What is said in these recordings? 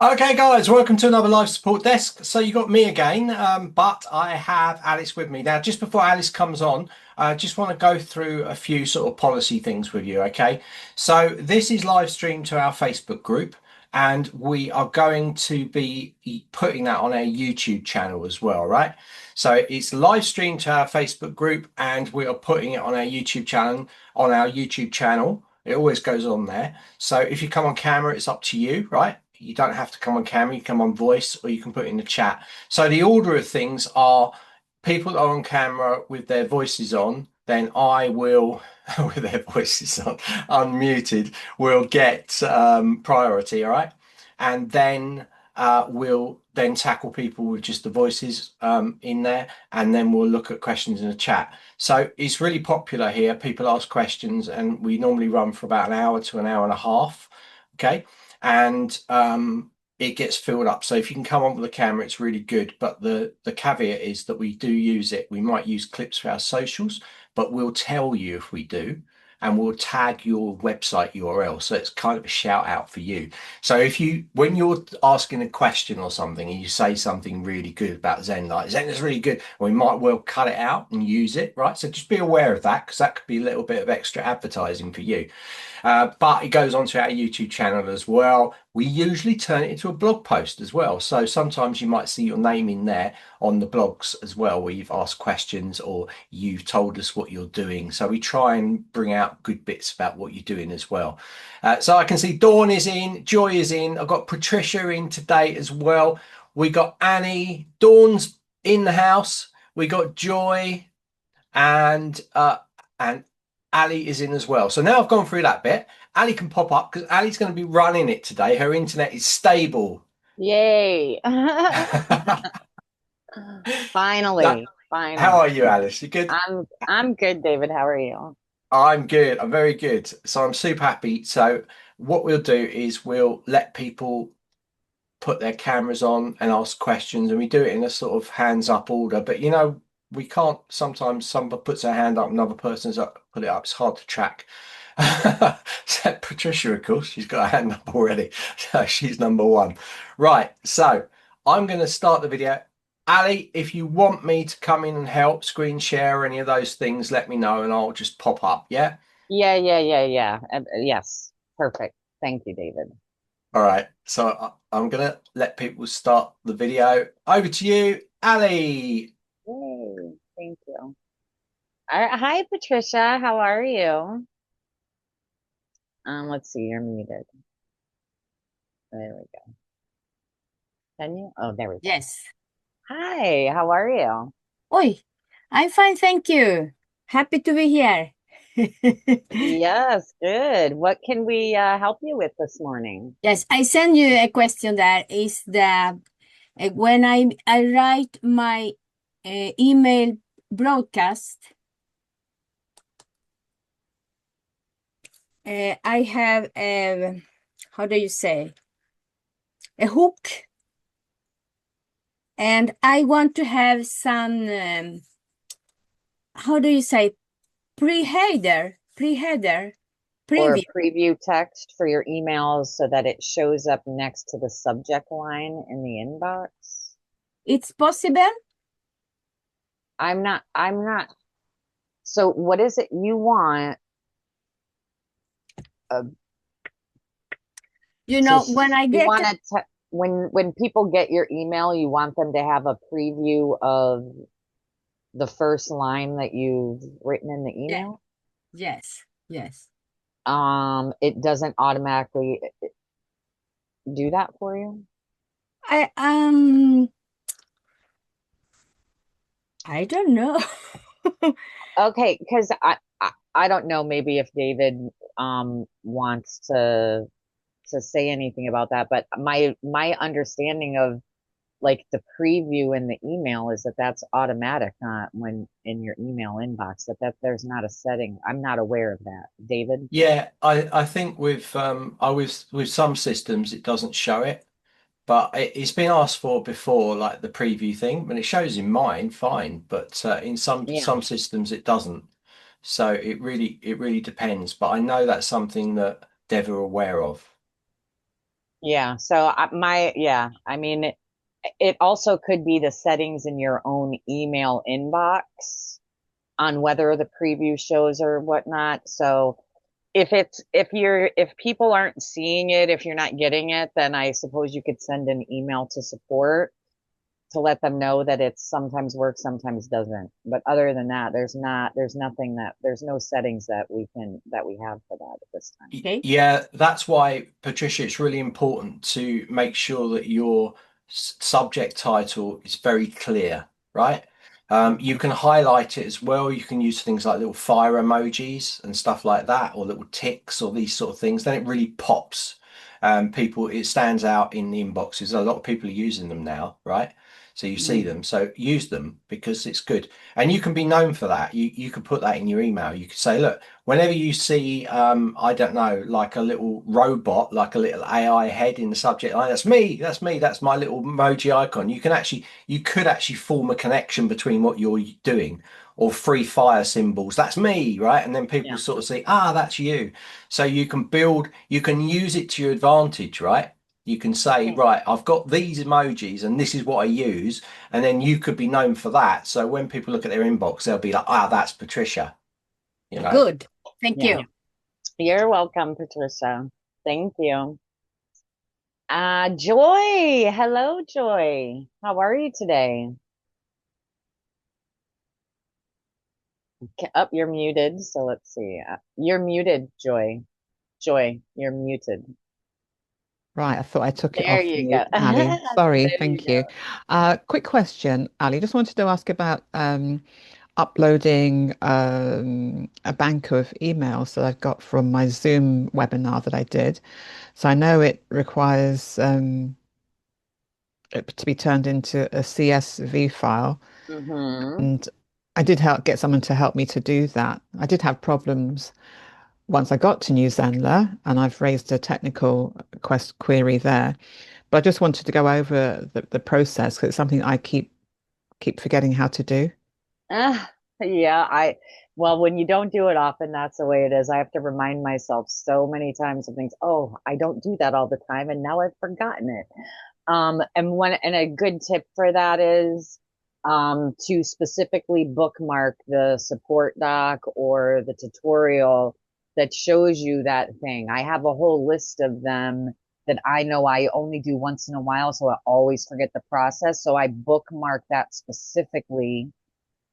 Okay, guys, welcome to another live support desk. So you got me again, but I have Alice with me. Now, just before Alice comes on, I just want to go through a few sort of policy things with you, okay? So this is live streamed to our Facebook group, and we are going to be putting that on our YouTube channel as well, right? So it's live streamed to our Facebook group, and we are putting it on our YouTube channel. It always goes on there. So if you come on camera, it's up to you, right? You don't have to come on camera, you come on voice, or you can put it in the chat. So the order of things are people that are on camera with their voices on, then I will, with their voices on, unmuted, will get priority, all right? And then we'll then tackle people with just the voices in there, and then we'll look at questions in the chat. So it's really popular here. People ask questions, and we normally run for about an hour to an hour and a half. Okay. And it gets filled up. So if you can come on with the camera, it's really good. But the caveat is that we do use it. We might use clips for our socials, but we'll tell you if we do, and we'll tag your website URL. So it's kind of a shout out for you. So when you're asking a question or something and you say something really good about Zen, like Zenler's really good, we might well cut it out and use it, right? So just be aware of that, because that could be a little bit of extra advertising for you. But it goes onto our YouTube channel as well. We usually turn it into a blog post as well. So sometimes you might see your name in there on the blogs as well, where you've asked questions or you've told us what you're doing. So we try and bring out good bits about what you're doing as well. So I can see Dawn is in, Joy is in. I've got Patricia in today as well. We got Annie, Dawn's in the house. We got Joy and Ali is in as well. So now I've gone through that bit. Ali can pop up because Ali's going to be running it today. Her internet is stable. Yay. That, Finally, how finally. are you, Alice? You good? I'm good, David. How are you? I'm good. I'm very good. So I'm super happy. So what we'll do is we'll let people put their cameras on and ask questions, and we do it in a sort of hands up order. But we can't. Sometimes somebody puts their hand up, another person's up, put it up. It's hard to track. Except Patricia, of course, she's got a hand up already. So she's number one. Right. So I'm going to start the video. Ali, if you want me to come in and help screen share or any of those things, let me know and I'll just pop up. Yeah. Yeah. Yes. Perfect. Thank you, David. All right. So I'm going to let people start the video. Over to you, Ali. Yay. Thank you. All right. Hi, Patricia. How are you? Let's see. You're muted. There we go. Can you? Oh, there we go. Yes. Hi. How are you? Oi, I'm fine, thank you. Happy to be here. Yes, good. What can we help you with this morning? Yes, I send you a question that is when I write my email broadcast, I have a, how do you say, a hook, and I want to have some, how do you say, preheader, Or preview. preview text for your emails so that it shows up next to the subject line in the inbox? It's possible? I'm not. So what is it you want? Uh, You to know, when I you get want to when people get your email, you want them to have a preview of the first line that you've written in the yeah, email? yes. It doesn't automatically do that for you? I I don't know. Okay, because I don't know maybe if David wants to say anything about that, but my understanding of like the preview in the email is that that's automatic, not when in your email inbox, that there's not a setting. I'm not aware of that. David? Yeah, I think with some systems it doesn't show it, but it's been asked for before, like the preview thing, and it shows in mine fine, but in Yeah. some systems it doesn't. So it really depends. But I know that's something that Dev are aware of. Yeah. So I mean, it also could be the settings in your own email inbox on whether the preview shows or whatnot. So if people aren't seeing it, if you're not getting it, then I suppose you could send an email to support to let them know that it sometimes works, sometimes doesn't. But other than that, there's no settings that we have for that at this time. Okay. Yeah, that's why, Patricia, it's really important to make sure that your subject title is very clear, right? You can highlight it as well. You can use things like little fire emojis and stuff like that, or little ticks or these sort of things. Then it really pops. It stands out in the inboxes. A lot of people are using them now, right? So you see them. So use them because it's good. And you can be known for that. You could put that in your email. You could say, look, whenever you see, I don't know, like a little robot, like a little AI head in the subject line, that's me, that's my little emoji icon. You could actually form a connection between what you're doing, or free fire symbols, that's me, right? And then people Yeah. sort of say, that's you. So you can use it to your advantage, right? You can say, right, I've got these emojis and this is what I use. And then you could be known for that. So when people look at their inbox, they'll be like, that's Patricia, you know. Good. Thank Yeah. you. You're welcome, Patricia. Thank you. Joy. Hello, Joy. How are you today? Up, you're muted. So let's see. You're muted, Joy. Joy, you're muted. Right, I thought I took it There off you go. mute, Ali. Sorry, There you thank go. you. Quick question, Ali. Just wanted to ask about uploading a bank of emails that I've got from my Zoom webinar that I did. So I know it requires it to be turned into a CSV file, Mm-hmm. and I did get someone to help me to do that. I did have problems once I got to New Zenler, and I've raised a technical query there. But I just wanted to go over the process because it's something I keep forgetting how to do. Ah, yeah, well, when you don't do it often, that's the way it is. I have to remind myself so many times of things. Oh, I don't do that all the time, and now I've forgotten it. And a good tip for that is to specifically bookmark the support doc or the tutorial that shows you that thing. I have a whole list of them that I know I only do once in a while, so I always forget the process. So I bookmark that specifically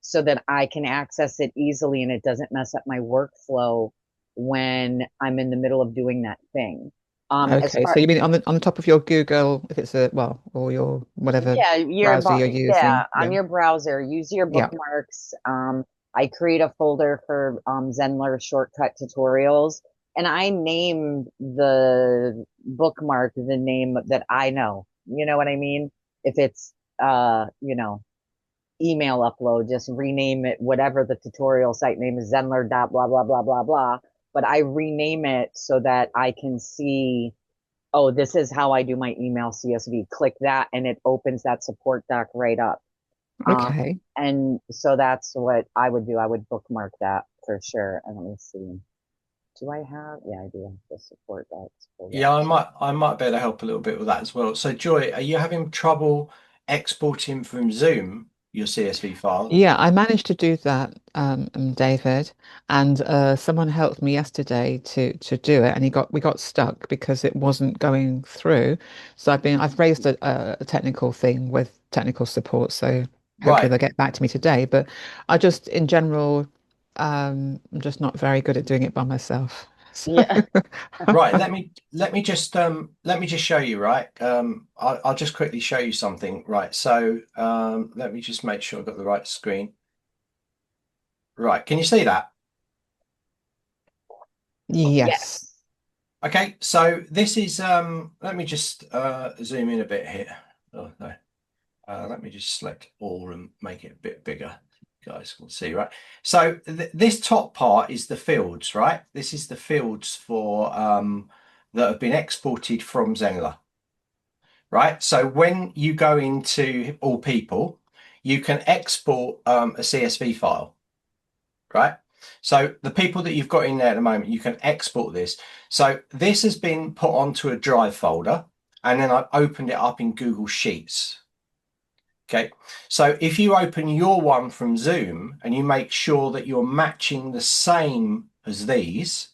so that I can access it easily and it doesn't mess up my workflow when I'm in the middle of doing that thing. As Okay, far so you mean on the top of your Google, if it's or your whatever Yeah, browser you're using? on Yeah, your browser, use your yeah. bookmarks. I create a folder for Zenler shortcut tutorials, and I name the bookmark the name that I know. You know what I mean? If it's email upload, just rename it whatever the tutorial site name is, Zenler dot blah blah blah blah blah. But I rename it so that I can see, oh, this is how I do my email CSV. Click that and it opens that support doc right up. Okay. And so that's what I would do. I would bookmark that for sure. And let me see. Do I have? Yeah, I do have the support docs for that. Yeah, I might be able to help a little bit with that as well. So Joy, are you having trouble exporting from Zoom your CSV file? Yeah, I managed to do that, David, and someone helped me yesterday to do it, and we got stuck because it wasn't going through. So I've raised a technical thing with technical support, so hopefully Right. they'll get back to me today. But I just, in general, I'm just not very good at doing it by myself. So Yeah. Right, let me just show you, right? I'll just quickly show you something. Right, so let me just make sure I've got the right screen. Right, can you see that? yes. Yes. Okay, so this is let me just zoom in a bit here. Oh no. Let me just select all and make it a bit bigger. You guys can see, right? So this top part is the fields, right? This is the fields for that have been exported from Zenler, right? So when you go into all people, you can export a CSV file, right? So the people that you've got in there at the moment, you can export this. So this has been put onto a drive folder. and then I've opened it up in Google Sheets. Okay, so if you open your one from Zoom and you make sure that you're matching the same as these,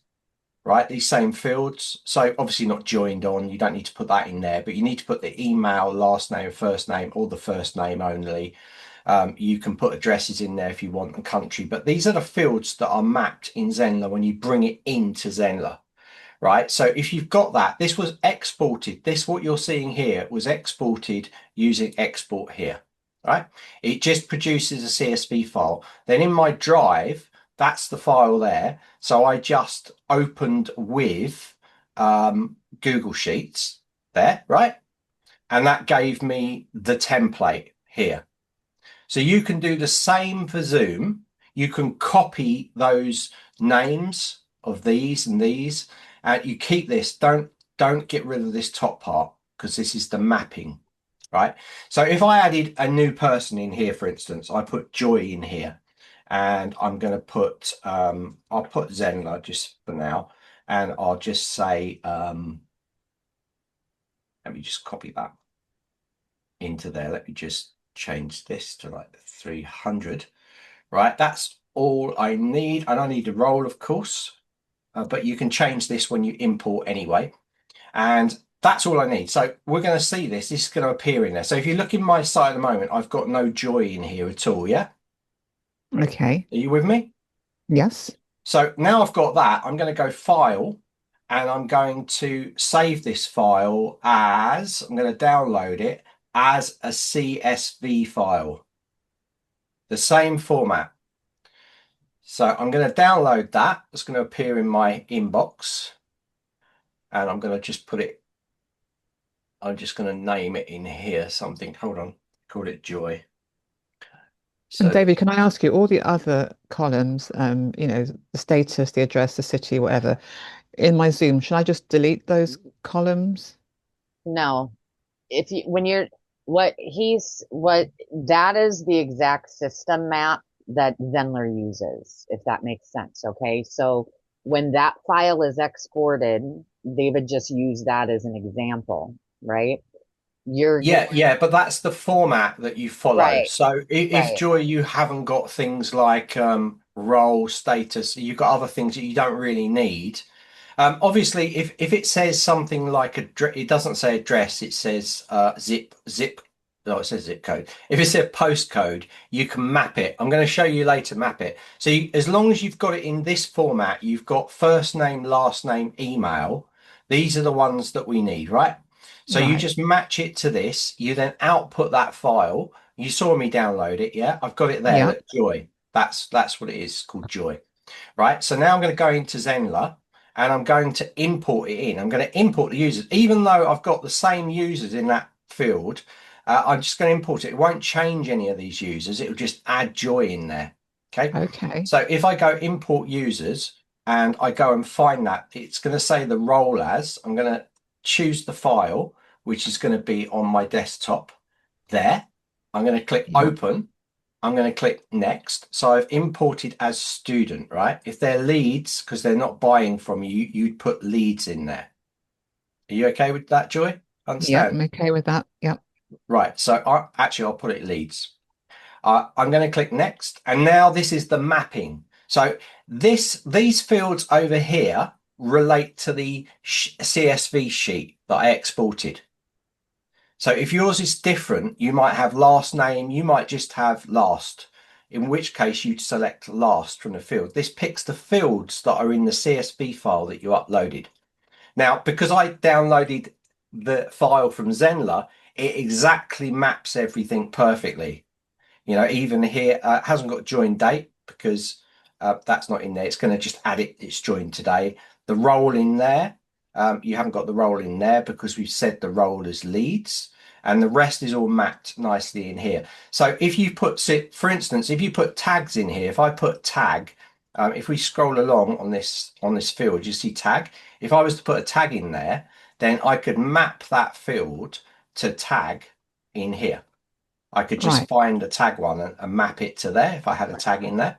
right, these same fields. So obviously not joined on, you don't need to put that in there, but you need to put the email, last name, first name, or the first name only. You can put addresses in there if you want, and country, but these are the fields that are mapped in Zenler when you bring it into Zenler. Right, so if you've got that, this was exported. This, what you're seeing here, was exported using export here, right? It just produces a CSV file. Then in my drive, that's the file there. So I just opened with Google Sheets there, right? And that gave me the template here. So you can do the same for Zoom. You can copy those names of these and these. You keep this. Don't get rid of this top part, because this is the mapping, right? So if I added a new person in here, for instance, I put Joy in here, and I'm going to put I'll put Zenler just for now, and I'll just say let me just copy that into there. Let me just change this to like 300, right? That's all I need. I don't need a role, of course, but you can change this when you import anyway. And that's all I need. So we're going to see this. This is going to appear in there. So if you look in my site at the moment, I've got no Joy in here at all. Yeah. Okay. Are you with me? Yes. So now I've got that, I'm going to go File, and I'm going to save this file as, I'm going to download it as a CSV file, the same format. So I'm going to download that. It's going to appear in my inbox, and I'm going to just put it, I'm just going to name it in here something. Hold on, call it Joy. So, and David, can I ask you, all the other columns, the status, the address, the city, whatever, in my Zoom, should I just delete those columns? No, if you when you're what that is the exact system map that Zenler uses, if that makes sense. Okay, so when that file is exported, David just used that as an example, right? yeah, but that's the format that you follow. Right, So if right. Joy, you haven't got things like role status, you've got other things that you don't really need. Obviously, if it says something like it doesn't say address, it says zip. No, it says zip code. If it says postcode, you can map it. I'm going to show you later, map it. So as long as you've got it in this format, you've got first name, last name, email. These are the ones that we need, right? So you Right. just match it to this. You then output that file. You saw me download it, yeah? I've got it there. Yeah. Look, Joy. That's what it is. It's called Joy, right? So now I'm going to go into Zenler, and I'm going to import it in. I'm going to import the users, even though I've got the same users in that field. I'm just going to import it. It won't change any of these users. It will just add Joy in there. Okay. Okay. So if I go import users and I go and find that, it's going to say the role as. I'm going to choose the file, which is going to be on my desktop there. I'm going to click Yeah. open. I'm going to click next. So I've imported as student, right? If they're leads, because they're not buying from you, you'd put leads in there. Are you okay with that, Joy? Yeah, Understand? I'm okay with that. Yeah. Right. So I'll put it leads. I'm going to click next. And now this is the mapping. So these fields over here relate to the CSV sheet that I exported. So if yours is different, you might have last name, you might just have last, in which case you'd select last from the field. This picks the fields that are in the CSV file that you uploaded. Now, because I downloaded the file from Zenler, it exactly maps everything perfectly. Even here, it hasn't got join date because that's not in there. It's going to just add it. It's joined today. The role in there, you haven't got the role in there because we've said the role is leads, and the rest is all mapped nicely in here. So if you put, for instance, if you put tags in here, if I put tag, if we scroll along on this field, you see tag. If I was to put a tag in there, then I could map that field to tag in here. I could just Right. find a tag one and map it to there if I had a tag in there.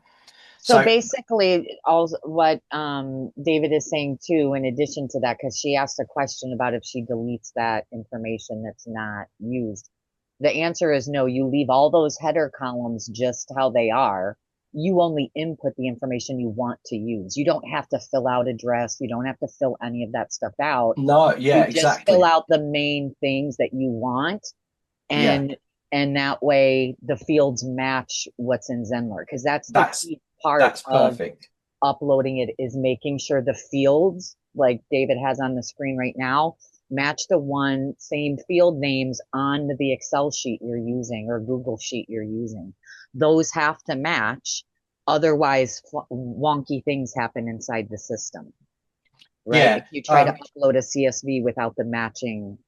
So basically, all what David is saying too, in addition to that, because she asked a question about if she deletes that information that's not used. The answer is no. You leave all those header columns just how they are. You only input the information you want to use. You don't have to fill out address. You don't have to fill any of that stuff out. No, yeah, You just exactly. fill out the main things that you want, and that way the fields match what's in Zenler, because that's the key part of perfect. uploading it, is making sure the fields, like David has on the screen right now, match the same field names on the Excel sheet you're using or Google sheet you're using. Those have to match. Otherwise, wonky things happen inside the system, right? Yeah. If you try to upload a CSV without the matching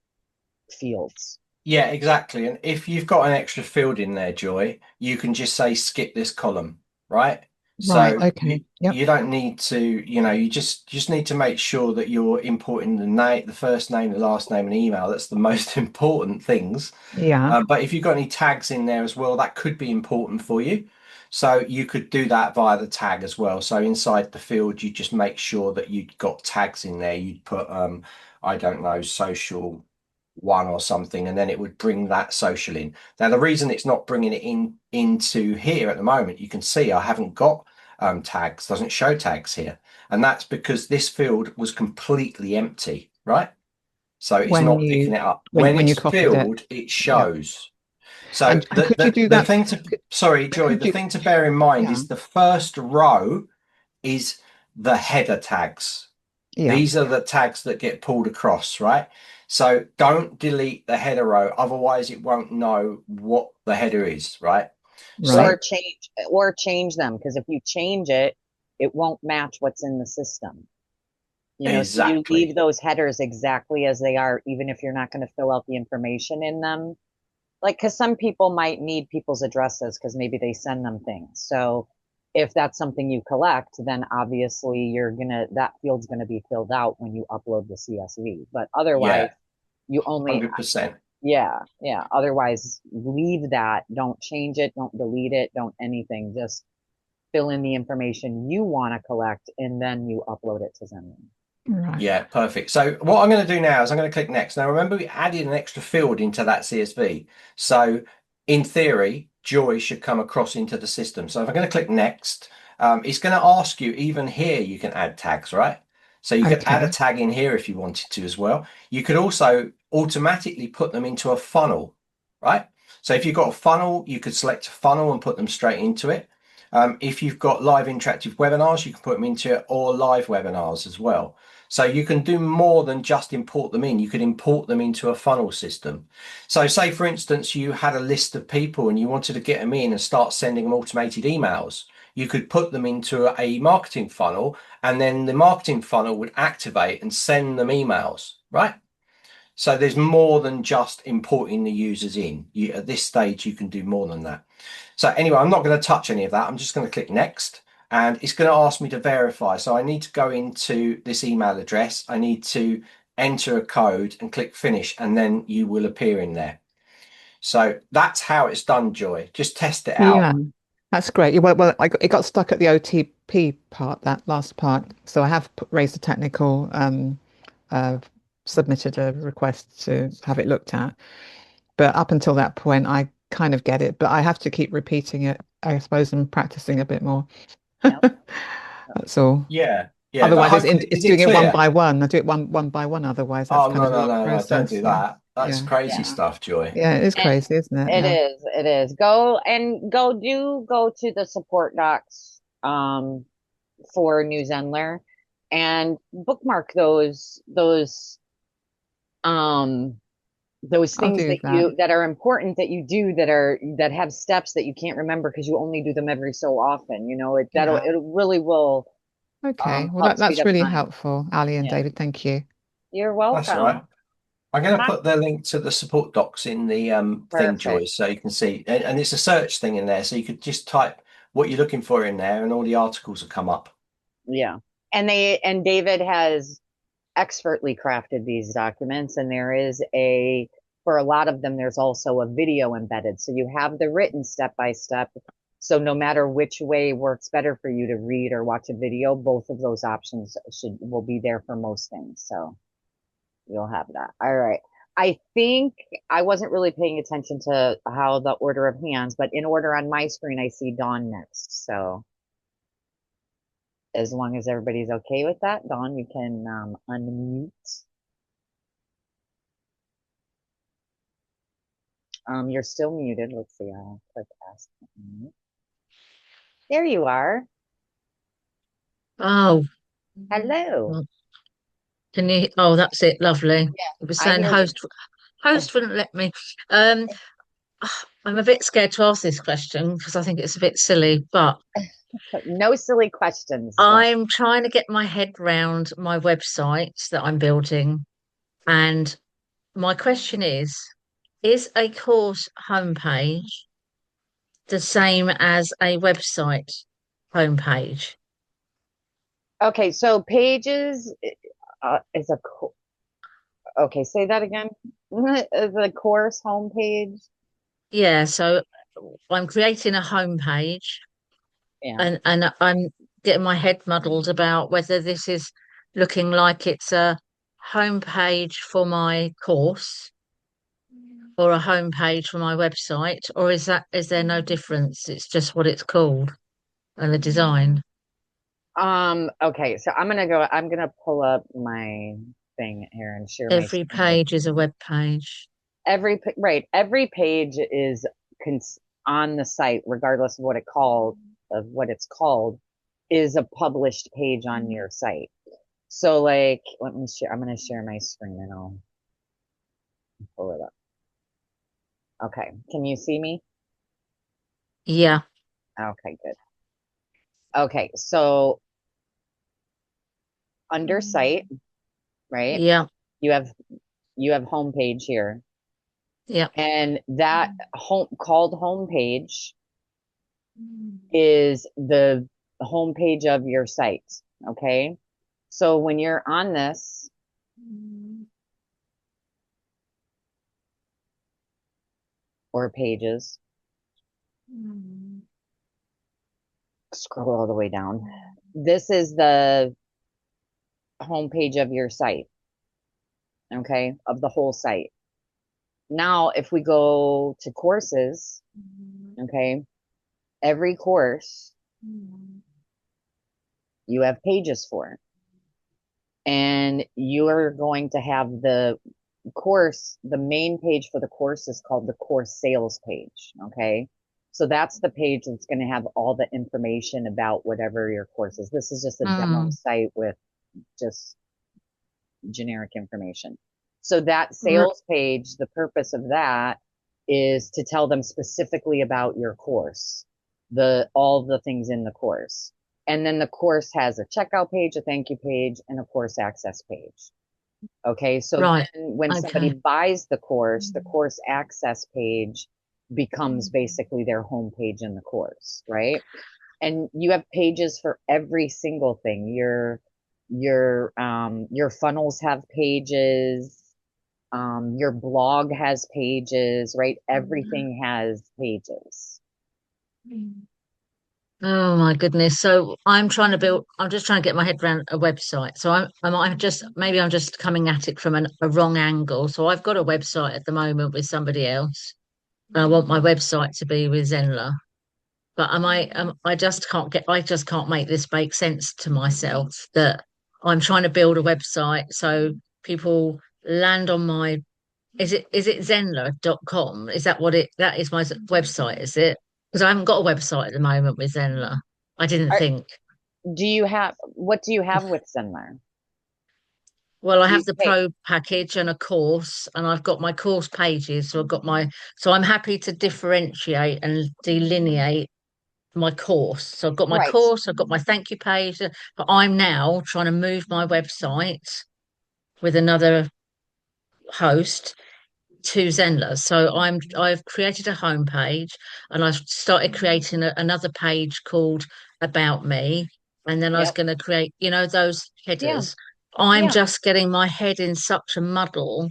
fields. Yeah, exactly. And if you've got an extra field in there, Joy, you can just say skip this column, right? Right. So Okay. Yep. you don't need to, you just need to make sure that you're importing the name, the first name, the last name, and email. That's the most important things. Yeah. But if you've got any tags in there as well, that could be important for you. So you could do that via the tag as well. So inside the field, you just make sure that you've got tags in there. You'd put, I don't know, social one or something, and then it would bring that social in. Now, the reason it's not bringing it into here at the moment, you can see I haven't got tags, doesn't show tags here. And that's because this field was completely empty, right? So it's not picking it up. When you it's copied filled, it shows. So and could you do the that? thing to sorry, Joy, the thing to bear in mind is the first row is the header tags. These are the tags that get pulled across, right? So don't delete the header row, otherwise it won't know what the header is, right? So, or change them, because if you change it, it won't match what's in the system. So you leave those headers exactly as they are, even if you're not going to fill out the information in them. Like, because some people might need people's addresses because maybe they send them things. So if that's something you collect, then obviously that field's gonna be filled out when you upload the CSV. But otherwise, you only 100%. Yeah. Otherwise, leave that. Don't change it. Don't delete it. Don't anything. Just fill in the information you want to collect, and then you upload it to Zenler. Right. Yeah, perfect. So what I'm going to do now is I'm going to click next. Now, remember, we added an extra field into that CSV. So in theory, Joy should come across into the system. So if I'm going to click next, it's going to ask you, even here, you can add tags, right? So you could add a tag in here if you wanted to as well. You could also automatically put them into a funnel, right? So if you've got a funnel, you could select a funnel and put them straight into it. If you've got live interactive webinars, you can put them into it, or live webinars as well. So you can do more than just import them in. You could import them into a funnel system. So say, for instance, you had a list of people and you wanted to get them in and start sending them automated emails. You could put them into a marketing funnel, and then the marketing funnel would activate and send them emails, right? So there's more than just importing the users in. At this stage, you can do more than that. So anyway, I'm not going to touch any of that. I'm just going to click next. And it's going to ask me to verify. So I need to go into this email address. I need to enter a code and click finish, and then you will appear in there. So that's how it's done, Joy. Just test it out. Yeah, that's great. Well, it got stuck at the OTP part, that last part. So I have raised a technical, submitted a request to have it looked at. But up until that point, I kind of get it. But I have to keep repeating it, I suppose, and practicing a bit more. That's all. Yeah. Otherwise, it's doing it one by one. I do it one by one. Otherwise, that's kind of a long no, process. don't do that. That's crazy stuff, Joy. Yeah, it is crazy, isn't it? It is. Go to the support docs for New Zenler and bookmark those things that are important that you do that have steps that you can't remember because you only do them every so often. It really will. Okay, well that's really helpful, Ali and David. Thank you. You're welcome. That's all right. I'm going to put the link to the support docs in the thing, Joy, so you can see. And it's a search thing in there, so you could just type what you're looking for in there, and all the articles will come up. Yeah, and David has expertly crafted these documents, and for a lot of them, there's also a video embedded. So you have the written step by step, So no matter which way works better for you to read or watch a video, both of those options will be there for most things. So you'll have that. All right. I think I wasn't really paying attention to how the order of hands, but in order on my screen, I see Dawn next. So as long as everybody's okay with that, Dawn, you can unmute. You're still muted. Let's see. I'll click ask. There you are. Oh, Hello. can you? Oh, that's it. Lovely. It was I saying hear you. host wouldn't let me. I'm a bit scared to ask this question because I think it's a bit silly, but No silly questions. I'm trying to get my head round my website that I'm building. And my question is a course homepage the same as a website homepage? Okay, so pages is okay, say that again. The course homepage. Yeah, so I'm creating a homepage Yeah. and I'm getting my head muddled about whether this is looking like it's a homepage for my course or a homepage for my website, or is there no difference? It's just what it's called and the design. Okay, so I'm gonna pull up my thing here and share my Every screen with page is a you. web page. Every page is on the site, regardless of what it's called, is a published page on your site. So like, let me share. I'm gonna share my screen and I'll pull it up. Okay, can you see me? Yeah, Okay, good. Okay, so under site, right? yeah, You have homepage here, yeah. and that homepage is the homepage of your site. Okay, so when you're on this, or pages, scroll all the way down. This is the homepage of your site. Okay, of the whole site. Now, if we go to courses, okay, every course you have pages for. And you are going to have the main page for the course is called the course sales page. Okay. So that's the page that's going to have all the information about whatever your course is. This is just a demo site with just generic information. So that sales page, the purpose of that is to tell them specifically about your course, all the things in the course. And then the course has a checkout page, a thank you page, and a course access page. Okay, so then when somebody buys the course access page becomes basically their home page in the course, right? And you have pages for every single thing. Your funnels have pages, your blog has pages, right? Everything has pages. Oh my goodness. So I'm just trying to get my head around a website. So maybe I'm just coming at it from a wrong angle. So I've got a website at the moment with somebody else. And I want my website to be with Zenler. But I just can't make this make sense to myself that I'm trying to build a website so people land on my, is it Zenler.com? Is that is my website, is it? Because I haven't got a website at the moment with Zenler. I didn't think. What do you have with Zenler? Well, I have the pro package and a course, and I've got my course pages. So I'm happy to differentiate and delineate my course. So I've got my course, I've got my thank you page, but I'm now trying to move my website with another host to Zenler. So I've created a homepage and I've started creating another page called About Me. And then I was going to create, those headers. I'm just getting my head in such a muddle.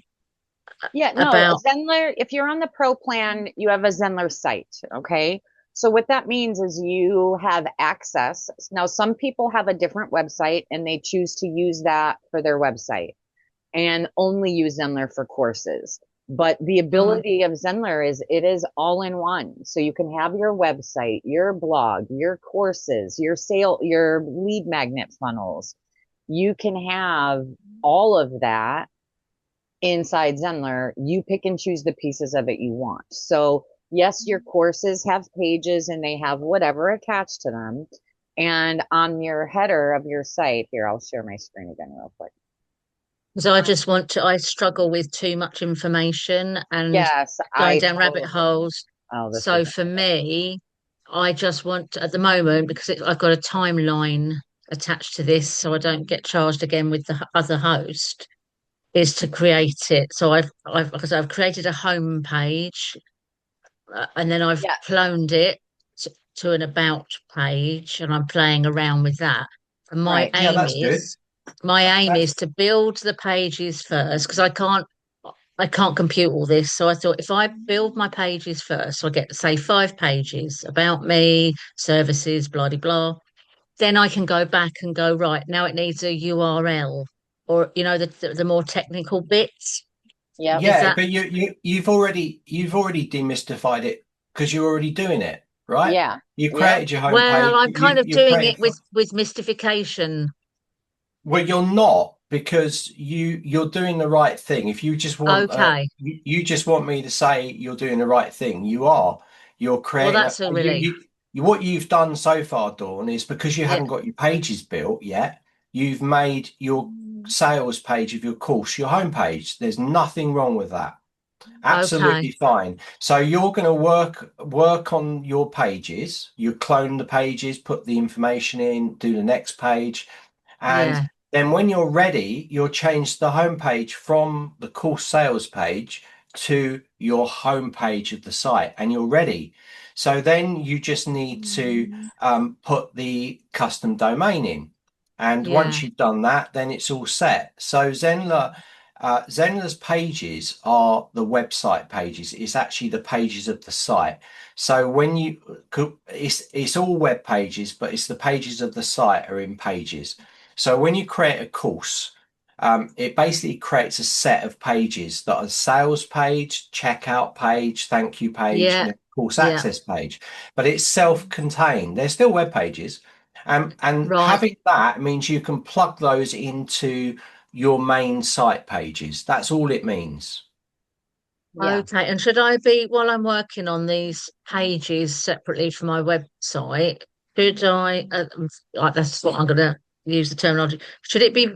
Yeah, no, Zenler, if you're on the pro plan, you have a Zenler site. Okay. So what that means is you have access. Now, some people have a different website and they choose to use that for their website and only use Zenler for courses. But the ability of Zenler is it is all in one. So you can have your website, your blog, your courses, your lead magnet funnels. You can have all of that inside Zenler. You pick and choose the pieces of it you want. So yes, your courses have pages and they have whatever attached to them. And on your header of your site, here, I'll share my screen again real quick. So I struggle with too much information and Yes, going I down rabbit totally. holes. Oh, this So is for me, I just want at the moment, because I've got a timeline attached to this, so I don't get charged again with the other host, is to create it. So because I've created a home page, and then I've yeah, cloned it to an about page, and I'm playing around with that. And right. Yeah, that's good. my aim That's is to build the pages first, because I can't compute all this. So I thought if I build my pages first, so I get, say, 5 pages about me, services, blah, blah, blah. Then I can go back and go, right, now it needs a URL or, the more technical bits. Yep. Is yeah, that, but you've already demystified it because you're already doing it, right? Yeah. You've Yep. created your well, homepage. I'm kind of You've doing created. it with mystification. Well, you're not because you're doing the right thing. If you just want Okay. you just want me to say you're doing the right thing, you are. You're Well, creating that's a relief. what you've done so far, Dawn, is because you Yeah. haven't got your pages built yet. You've made your sales page of your course your homepage. There's nothing wrong with that. Okay. Absolutely fine. So you're going to work on your pages. You clone the pages, put the information in, do the next page, and Yeah. then when you're ready, you'll change the homepage from the course sales page to your homepage of the site, and you're ready. So then you just need to put the custom domain in. And Yeah. once you've done that, then it's all set. So Zenler's pages are the website pages. It's actually the pages of the site. So it's all web pages, but it's the pages of the site are in pages. So when you create a course, it basically creates a set of pages that are sales page, checkout page, thank you page, Yeah. and course Yeah. access page. But it's self-contained. They're still web pages. And Right. having that means you can plug those into your main site pages. That's all it means. Yeah. Okay. And should I be, while I'm working on these pages separately for my website, should I, that's what I'm going to use the terminology. Should it be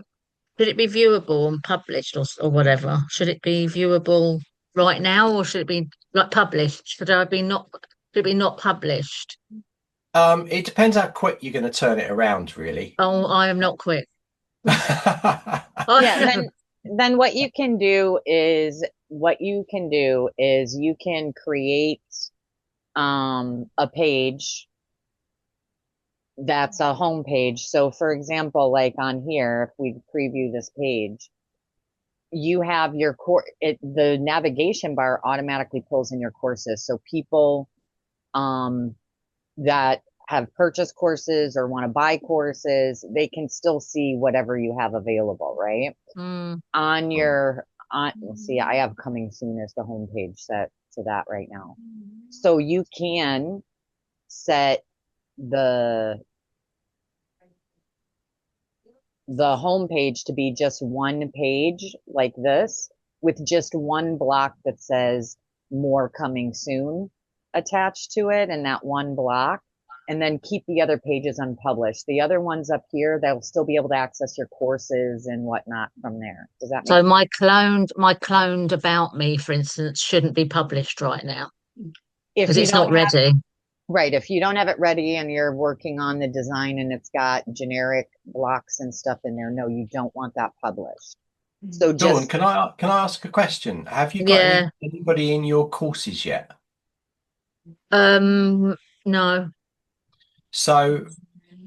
viewable and published or whatever? Should it be viewable right now or should it be like published? Should it be not published? It depends how quick you're going to turn it around, really. Oh, I am not quick. Yeah. Then what you can do is you can create a page that's a home page. So for example, like on here, if we preview this page, you have your the navigation bar automatically pulls in your courses. So people that have purchased courses or want to buy courses, they can still see whatever you have available, right? Mm, Let's see, I have coming soon as the home page set to that right now. So you can set the home page to be just one page like this with just one block that says more coming soon attached to it and that one block, and then keep the other pages unpublished. The other ones up here, they'll still be able to access your courses and whatnot from there. Does that make so sense? my cloned about me, for instance, shouldn't be published right now If because you it's don't not ready. Right, if you don't have it ready and you're working on the design and it's got generic blocks and stuff in there, no, you don't want that published. So Dawn, just can I ask a question? Have you got Yeah. anybody in your courses yet? No. So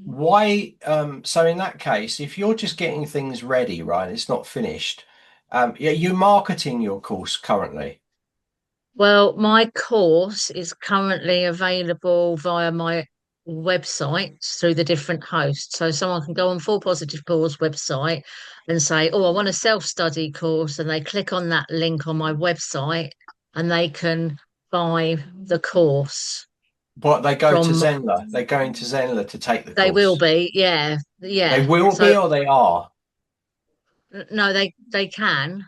why so in that case, if you're just getting things ready, right, it's not finished. Yeah, you're marketing your course currently. Well, my course is currently available via my website through the different hosts. So someone can go on Full Positive Pause website and say, "Oh, I want a self-study course," and they click on that link on my website and they can buy the course What, they go to from. Zenler? They're going to Zenler to take the They will course. be, yeah, They yeah. will be, So or they are. no, they can.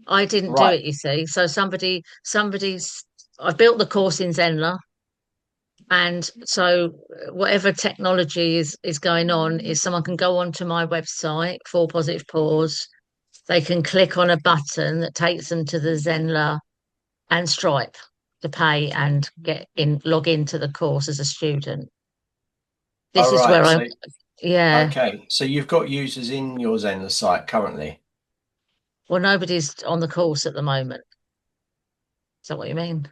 I didn't do Right. it, you see. So somebody's. I built the course in Zenler. And so whatever technology is going on is someone can go onto my website for Positive Pause. They can click on a button that takes them to the Zenler and Stripe to pay and log into the course as a student. This All is where right. I, So, yeah. okay. So you've got users in your Zenler site currently. Well, nobody's on the course at the moment. Is that what you mean?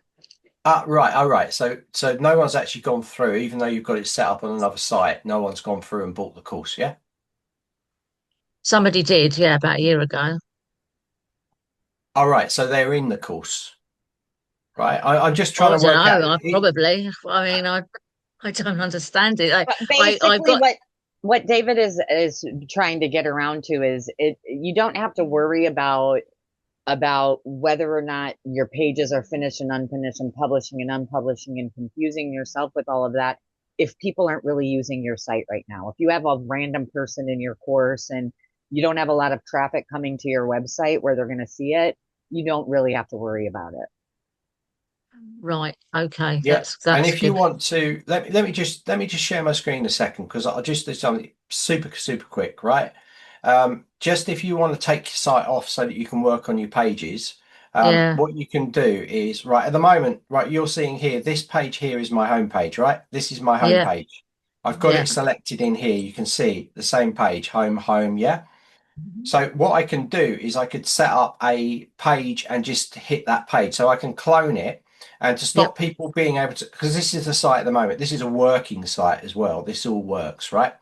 Right. All right. So no one's actually gone through, even though you've got it set up on another site. No one's gone through and bought the course. Yeah. Somebody did, yeah, about a year ago. All right. So they're in the course, right? I'm just Well, trying I to work don't out. know. I probably. I mean, I don't understand it. But I've basically, got. what David is trying to get around to is it. You don't have to worry about whether or not your pages are finished and unfinished and publishing and unpublishing and confusing yourself with all of that if people aren't really using your site right now. If you have a random person in your course and you don't have a lot of traffic coming to your website where they're going to see it, you don't really have to worry about it. Right. Okay. Yeah. And That's if you good. want to, let me just share my screen a second, because I'll just do something super quick, right? Just if you want to take your site off so that you can work on your pages, Yeah. what you can do is, right, at the moment, right, you're seeing here, this page here is my home page, right? This is my home Yeah. page. I've got Yeah. it selected in here. You can see the same page, home, yeah. So what I can do is I could set up a page and just hit that page. So I can clone it, and to Yep. stop people being able to, because this is the site at the moment, this is a working site as well. This all works, right?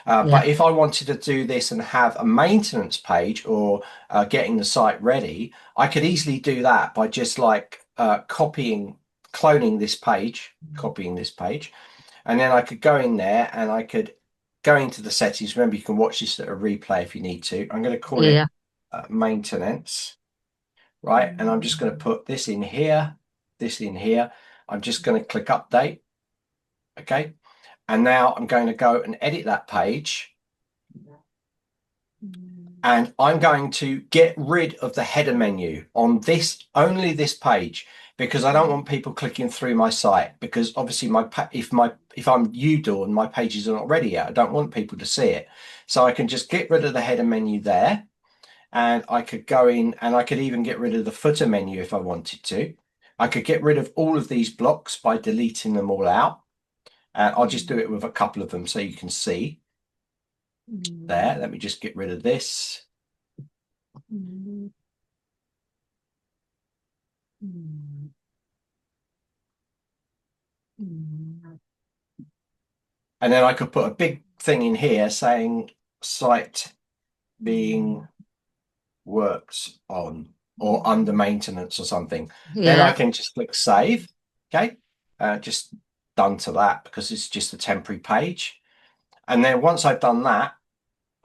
Yeah. But if I wanted to do this and have a maintenance page, or getting the site ready, I could easily do that by just like cloning this page, copying this page, and then I could go in there and I could go into the settings. Remember, you can watch this at a replay if you need to. I'm going to call it Yeah. maintenance, right? And I'm just going to put this in here, this in here. I'm just going to click update. Okay. And now I'm going to go and edit that page. And I'm going to get rid of the header menu on only this page, because I don't want people clicking through my site, because obviously if I'm UDAW and my pages are not ready yet, I don't want people to see it. So I can just get rid of the header menu there, and I could go in and I could even get rid of the footer menu if I wanted to. I could get rid of all of these blocks by deleting them all out. And I'll just do it with a couple of them so you can see there. Let me just get rid of this. And then I could put a big thing in here saying site being worked on, or under maintenance or something. Then I Yeah. can just click save. Okay. Just done to that, because it's just a temporary page. And then once I've done that,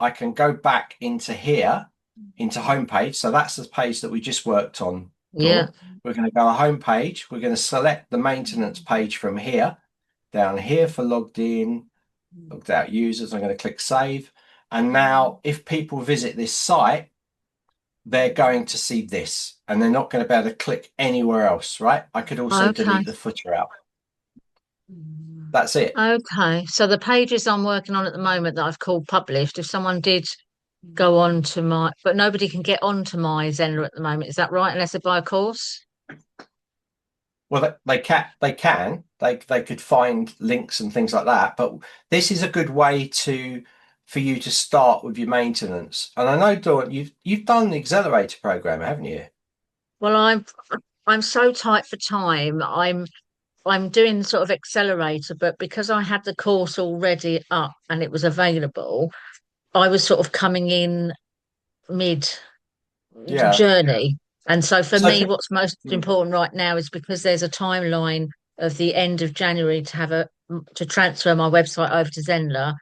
I can go back into here, into homepage. So that's the page that we just worked on. Yeah. We're going to go home page. We're going to select the maintenance page from here, down here for logged in, logged out users. I'm going to click save. And now if people visit this site, they're going to see this, and they're not going to be able to click anywhere else, right? I could also Okay. delete the footer out. That's it. Okay. So the pages I'm working on at the moment that I've called published, if someone did go on to but nobody can get onto my Zenler at the moment. Is that right? Unless they buy a course? Well, they could find links and things like that, but this is a good way for you to start with your maintenance. And I know, Dawn, you've done the accelerator program, haven't you? Well, I'm so tight for time. I'm doing sort of accelerator, but because I had the course already up and it was available, I was sort of coming in mid Yeah. journey. And so for So me, what's most important right now is because there's a timeline of the end of January to transfer my website over to Zenler.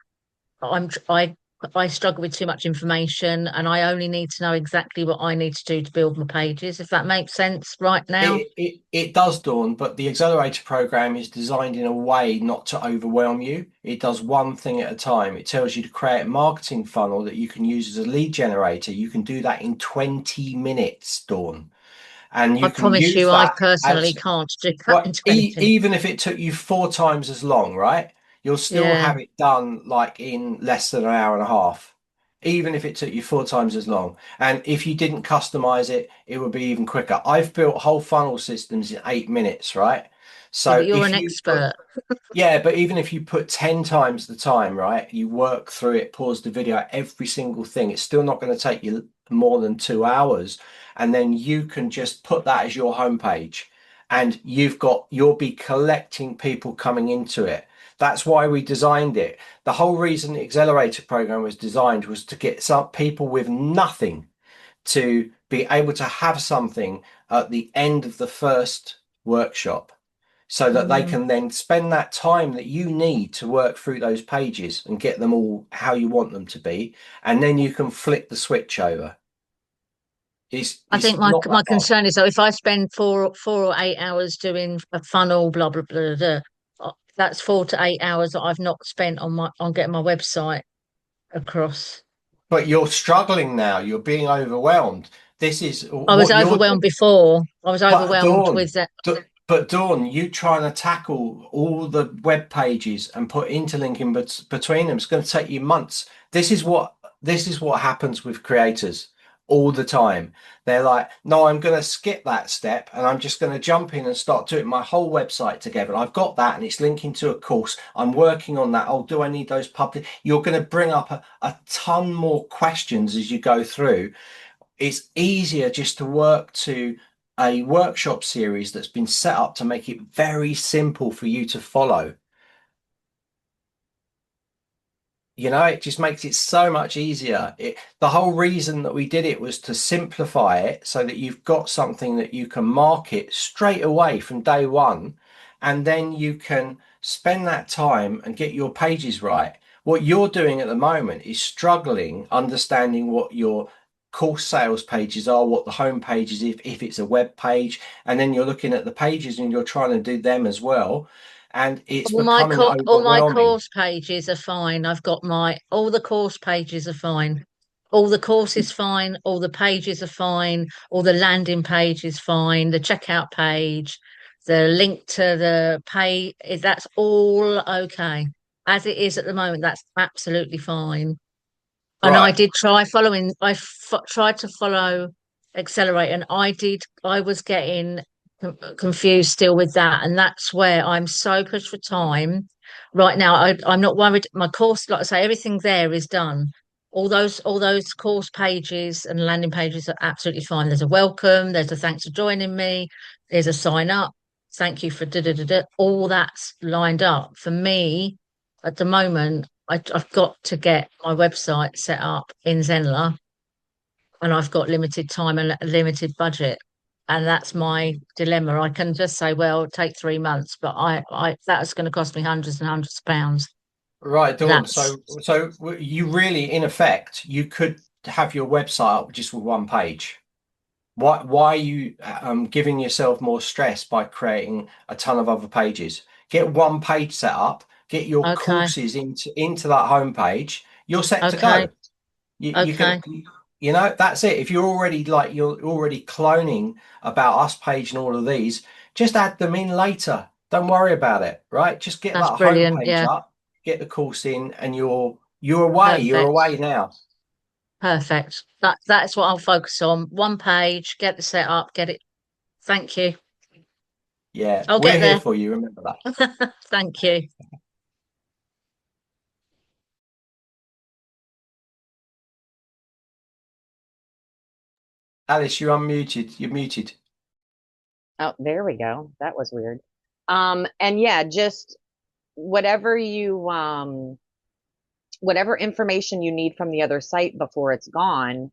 I struggle with too much information, and I only need to know exactly what I need to do to build my pages, if that makes sense right now. it does, Dawn, but the accelerator program is designed in a way not to overwhelm you. It does one thing at a time. It tells you to create a marketing funnel that you can use as a lead generator. You can do that in 20 minutes, Dawn, and I you can promise use you, I that personally as can't do that what in 20 minutes. even if it took you 4 times as long, right? You'll still Yeah. have it done like in less than an hour and a half, even if it took you 4 times as long. And if you didn't customize it, it would be even quicker. I've built whole funnel systems in 8 minutes, right? Yeah, but So you're if an you put expert. yeah, but even if you put 10 times the time, right, you work through it, pause the video, every single thing, it's still not going to take you more than 2 hours. And then you can just put that as your homepage and you'll be collecting people coming into it. That's why we designed it. The whole reason the accelerator program was designed was to get some people with nothing to be able to have something at the end of the first workshop so that they Mm. can then spend that time that you need to work through those pages and get them all how you want them to be. And then you can flick the switch over. I think It's not my that hard. concern is, so if I spend 4 or 8 hours doing a funnel, blah blah blah, blah, blah, that's 4 to 8 hours that I've not spent on getting my website across. But you're struggling now. You're being overwhelmed. This is I was what you're overwhelmed doing. before. I was But overwhelmed Dawn, with that. but Dawn, you trying to tackle all the web pages and put interlinking between them. It's going to take you months. This is what happens with creators all the time. They're like, no, I'm going to skip that step and I'm just going to jump in and start doing my whole website together. I've got that and it's linking to a course. I'm working on that. Oh, do I need those public? You're going to bring up a ton more questions as you go through. It's easier just to work to a workshop series that's been set up to make it very simple for you to follow. It just makes it so much easier. The whole reason that we did it was to simplify it so that you've got something that you can market straight away from day one, and then you can spend that time and get your pages right. What you're doing at the moment is struggling understanding what your course sales pages are, what the home page is, if it's a web page, and then you're looking at the pages and you're trying to do them as well. And it's becoming All my overwhelming. course pages are fine. I've got all the course pages are fine. All the course is fine. All the pages are fine. All the landing page is fine. The checkout page, the link to the pay, that's all okay. As it is at the moment, that's absolutely fine. And I Right. did try following, tried to follow Accelerate, and I was getting confused still with that. And that's where I'm so pushed for time right now. I'm not worried. My course, like I say, everything there is done. All those course pages and landing pages are absolutely fine. There's a welcome, there's a thanks for joining me, there's a sign up, thank you for da da da da. All that's lined up for me at the moment. I've got to get my website set up in Zenler, and I've got limited time and a limited budget. And that's my dilemma. I can just say, well, take 3 months, but that's going to cost me hundreds and hundreds of pounds. Right, Dawn. That's So you really, in effect, you could have your website up just with one page. Why are you giving yourself more stress by creating a ton of other pages? Get one page set up, get your okay. courses into that homepage. You're set to Okay. go. You can, Okay. that's it. If you're already cloning about us page and all of these, just add them in later. Don't worry about it, right? Just get That's that brilliant. homepage Yeah. up, get the course in, and you're away. You're Perfect. away now. Perfect. That's what I'll focus on. One page, get the set up, get it. Thank you. Yeah, I'll we're get here there. for you. Remember that. Thank you. Alice, you're unmuted. You're muted. Oh, there we go. That was weird. And yeah, just whatever whatever information you need from the other site before it's gone,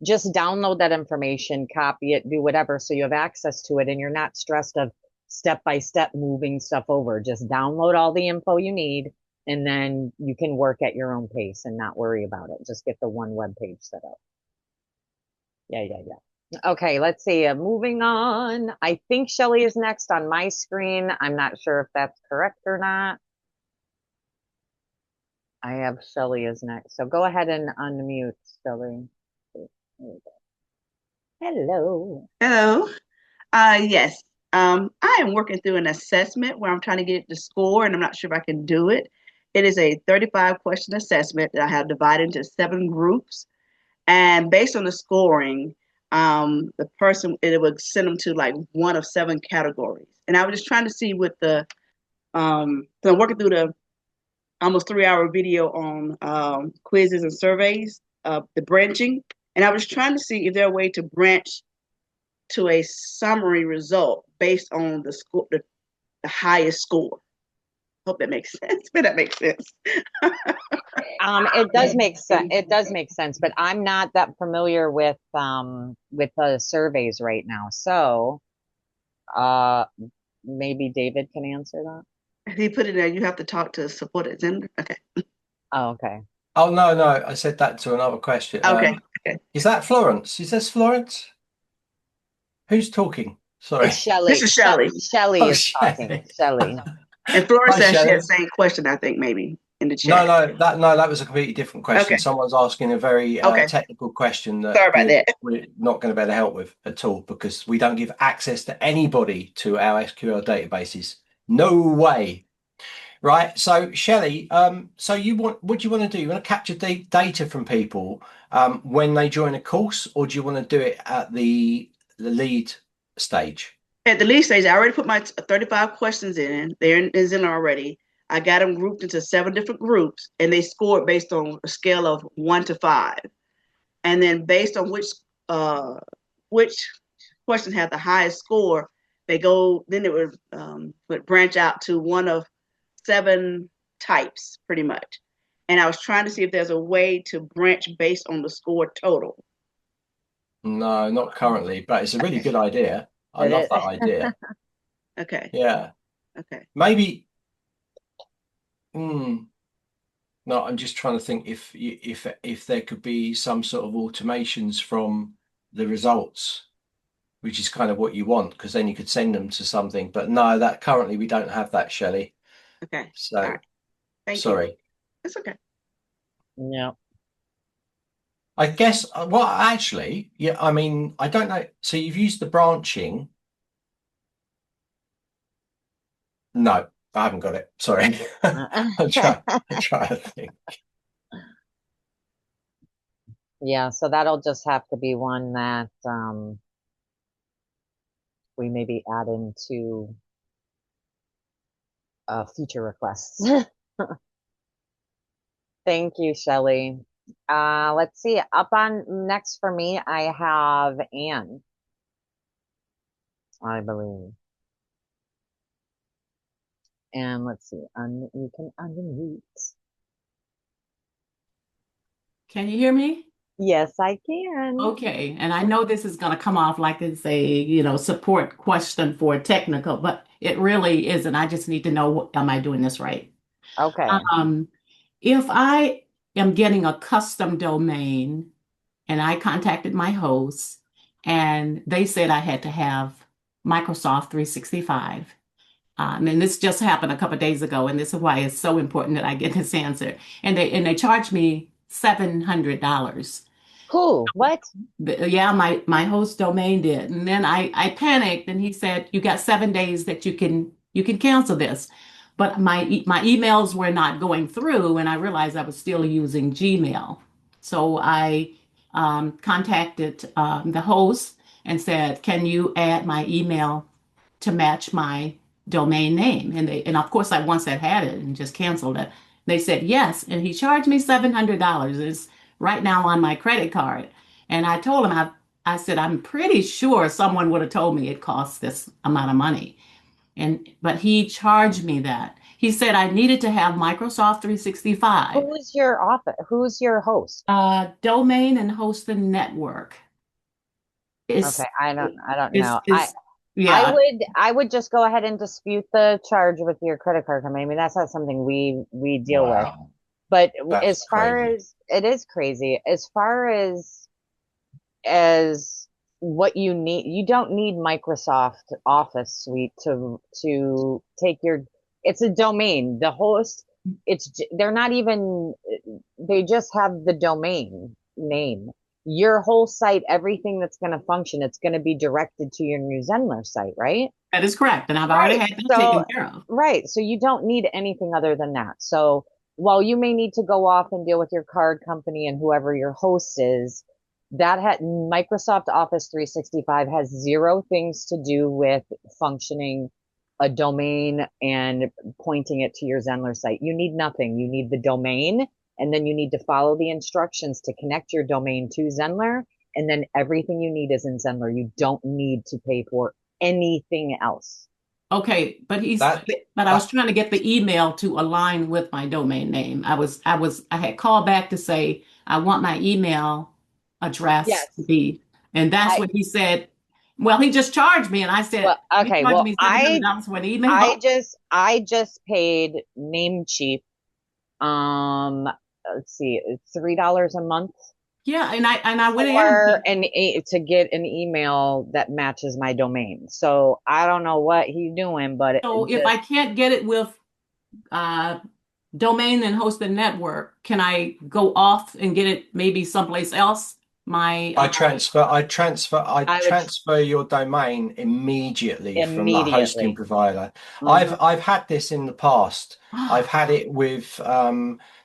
just download that information, copy it, do whatever, so you have access to it and you're not stressed of step by step moving stuff over. Just download all the info you need, and then you can work at your own pace and not worry about it. Just get the one web page set up. Yeah. Okay, let's see. Moving on. I think Shelly is next on my screen. I'm not sure if that's correct or not. I have Shelly is next. So go ahead and unmute, Shelly. Hello. Hello. Yes. I am working through an assessment where I'm trying to get the score, and I'm not sure if I can do it. It is a 35 question assessment that I have divided into 7 groups. And based on the scoring, the person, it would send them to like one of 7 categories. And I was just trying to see with so I'm working through the almost 3-hour video on quizzes and surveys, the branching. And I was trying to see if there's a way to branch to a summary result based on the score, the highest score. Hope that makes sense. But that makes sense. It does make sense. It does make sense, but I'm not that familiar with the surveys right now. So, maybe David can answer that. He put it there. You have to talk to support at Zenler. Okay. Oh, okay. Oh, no, I said that to another question. Okay. Is that Florence? Is this Florence? Who's talking? Sorry. It's Shelly. This is Shelly. Shelly Oh, is Shelley. talking. Shelly. And Florence Hi, said she Shelly. had the same question, I think, maybe in the chat. No, that was a completely different question. Okay. Someone's asking a very Okay. technical question that Sorry about that. we're not going to be able to help with at all, because we don't give access to anybody to our SQL databases. No way. Right. So, Shelley, so what do you want to do? You want to capture data from people when they join a course, or do you want to do it at the lead stage? At the lead stage, I already put my 35 questions in. They're in Zenler already. I got them grouped into 7 different groups, and they scored based on a scale of 1 to 5. And then based on which question had the highest score, they go. Then it would branch out to one of 7 types, pretty much. And I was trying to see if there's a way to branch based on the score total. No, not currently, but it's a really good idea. I love that idea. Okay. Yeah. Okay. Maybe. No, I'm just trying to think if there could be some sort of automations from the results, which is kind of what you want, because then you could send them to something. But no, that currently we don't have that, Shelley. Okay. So, all right. Thank sorry. you. It's okay. Yeah. I guess, well, actually, yeah, I mean, I don't know. So you've used the branching. No, I haven't got it. Sorry. I'm trying to think. Yeah, so that'll just have to be one that we maybe add into feature requests. Thank you, Shelly. Let's see. Up on next for me, I have Anne, I believe. And let's see. You can unmute. Can you hear me? Yes, I can. Okay, and I know this is going to come off like it's a, support question for technical, but it really isn't. I just need to know, am I doing this right? Okay. If I am getting a custom domain and I contacted my host and they said I had to have Microsoft 365, and this just happened a couple of days ago, and this is why it's so important that I get this answer. And they charged me $700. Cool. What? Yeah, my host domain did, and then I panicked, and he said, "You got 7 days that you can cancel this." But my emails were not going through, and I realized I was still using Gmail. So I contacted the host and said, "Can you add my email to match my domain name?" And of course, I once had it and just canceled it. They said yes, and he charged me $700. It's right now on my credit card. And I told him, I said, I'm pretty sure someone would have told me it costs this amount of money. But he charged me that. He said I needed to have Microsoft 365. Who's your author? Who's your host? Domain and hosting network. Okay, I don't know. Yeah. I would just go ahead and dispute the charge with your credit card company. I mean, that's not something we deal with. Wow, But that's as far crazy. as it is crazy, as far as what you need, you don't need Microsoft Office Suite to take your, it's a domain. The host, they're not even, they just have the domain name. Your whole site, everything that's going to function, it's going to be directed to your new Zenler site, right? That is correct. And I've already had that taken care of. Right. So you don't need anything other than that. So while you may need to go off and deal with your card company and whoever your host is, Microsoft Office 365 has zero things to do with functioning a domain and pointing it to your Zenler site. You need nothing. You need the domain, and then you need to follow the instructions to connect your domain to Zenler, and then everything you need is in Zenler. You don't need to pay for anything else. Okay, but I was trying to get the email to align with my domain name. I had called back to say I want my email address to be, and that's what he said. Well, he just charged me, and I said, well, okay, well, me $700 for an email. I just paid Namecheap. Let's see, $3 a month. Yeah, and I went in to get an email that matches my domain. So I don't know what he's doing, but if I can't get it with domain and hosted network, can I go off and get it maybe someplace else? I transfer your domain immediately from the hosting provider. I've had this in the past. I've had it with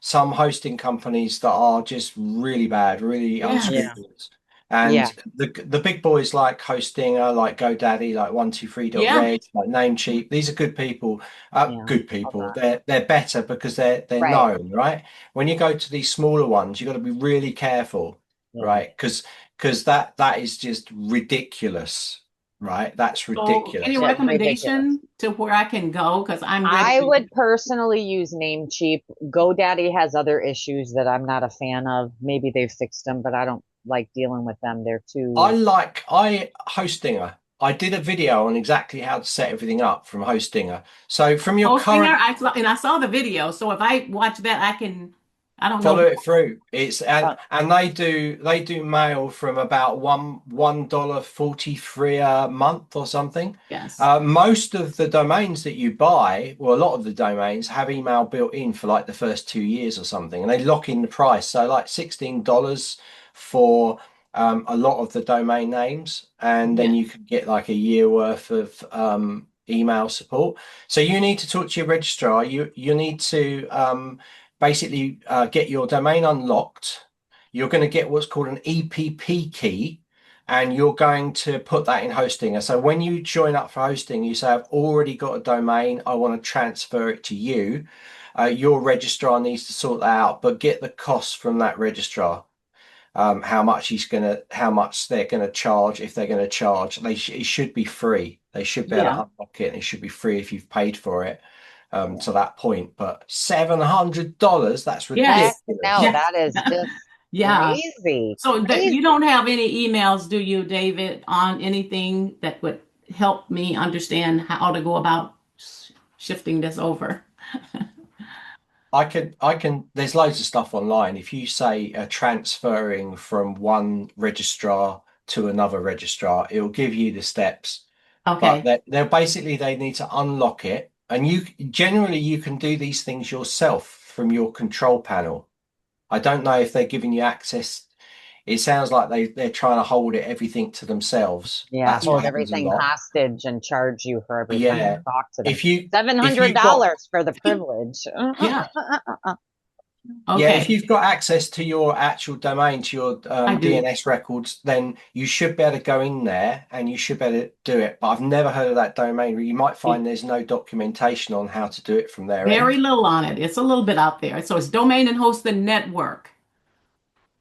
some hosting companies that are just really bad, really unscrupulous. And the big boys like Hostinger, like GoDaddy, like 123.reg, like Namecheap, these are good people. Good people. They're better because they're known, right? When you go to these smaller ones, you've got to be really careful. Right, because that is just ridiculous, right? That's ridiculous. So any recommendation to where I can go? Because I would personally use Namecheap. GoDaddy has other issues that I'm not a fan of. Maybe they've fixed them, but I don't like dealing with them. They're too. Hostinger. I did a video on exactly how to set everything up from Hostinger. So from your Hostinger, I saw the video. So if I watch that, I don't follow know. it through. It's and they do mail from about $1.43 a month or something. Yes. Most of the domains that you buy, well, a lot of the domains have email built in for like the first 2 years or something, and they lock in the price. So like $16 for a lot of the domain names, and then you can get like a year worth of email support. So you need to talk to your registrar. You need to basically get your domain unlocked. You're going to get what's called an EPP key, and you're going to put that in Hostinger. So when you join up for hosting, you say, I've already got a domain, I want to transfer it to you. Your registrar needs to sort that out, but get the costs from that registrar. How much they're going to charge, if they're going to charge. It should be free. They should be able to unlock it, and it should be free if you've paid for it. To that point, but $700, that's ridiculous. That is just crazy. So you don't have any emails, do you, David, on anything that would help me understand how to go about shifting this over? I can, there's loads of stuff online. If you say transferring from one registrar to another registrar, it will give you the steps. Okay. But they need to unlock it. And you can do these things yourself from your control panel. I don't know if they're giving you access. It sounds like they're trying to hold everything to themselves. Yeah, hold everything hostage and charge you for every time you talk to them. $700 for the privilege. Okay. Yeah, if you've got access to your actual domain, to your DNS records, then you should be able to go in there and you should be able to do it. But I've never heard of that domain. You might find there's no documentation on how to do it from there. Very little on it. It's a little bit out there. So it's domain and hosting network.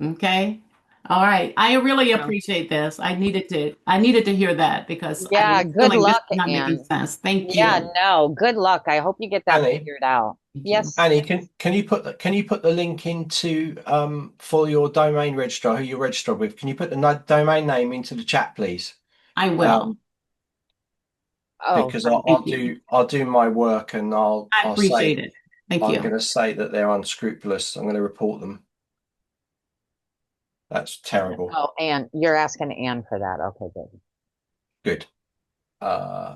Okay. All right. I really appreciate this. I needed to hear that because I Yeah, was good feeling this luck, is not making Anne. sense. Thank Yeah, you. no, good luck. I hope you get that Annie, figured out. Thank you. Yes. Annie, can you put the link into for your domain registrar, who you're registered with? Can you put the domain name into the chat, please? I will. Oh, Because Thank you. I'll do my work and I I'll say appreciate it. Thank I'm you. going to say that they're unscrupulous. I'm going to report them. That's terrible. oh, Anne, you're asking Anne for that. Okay, good. Good.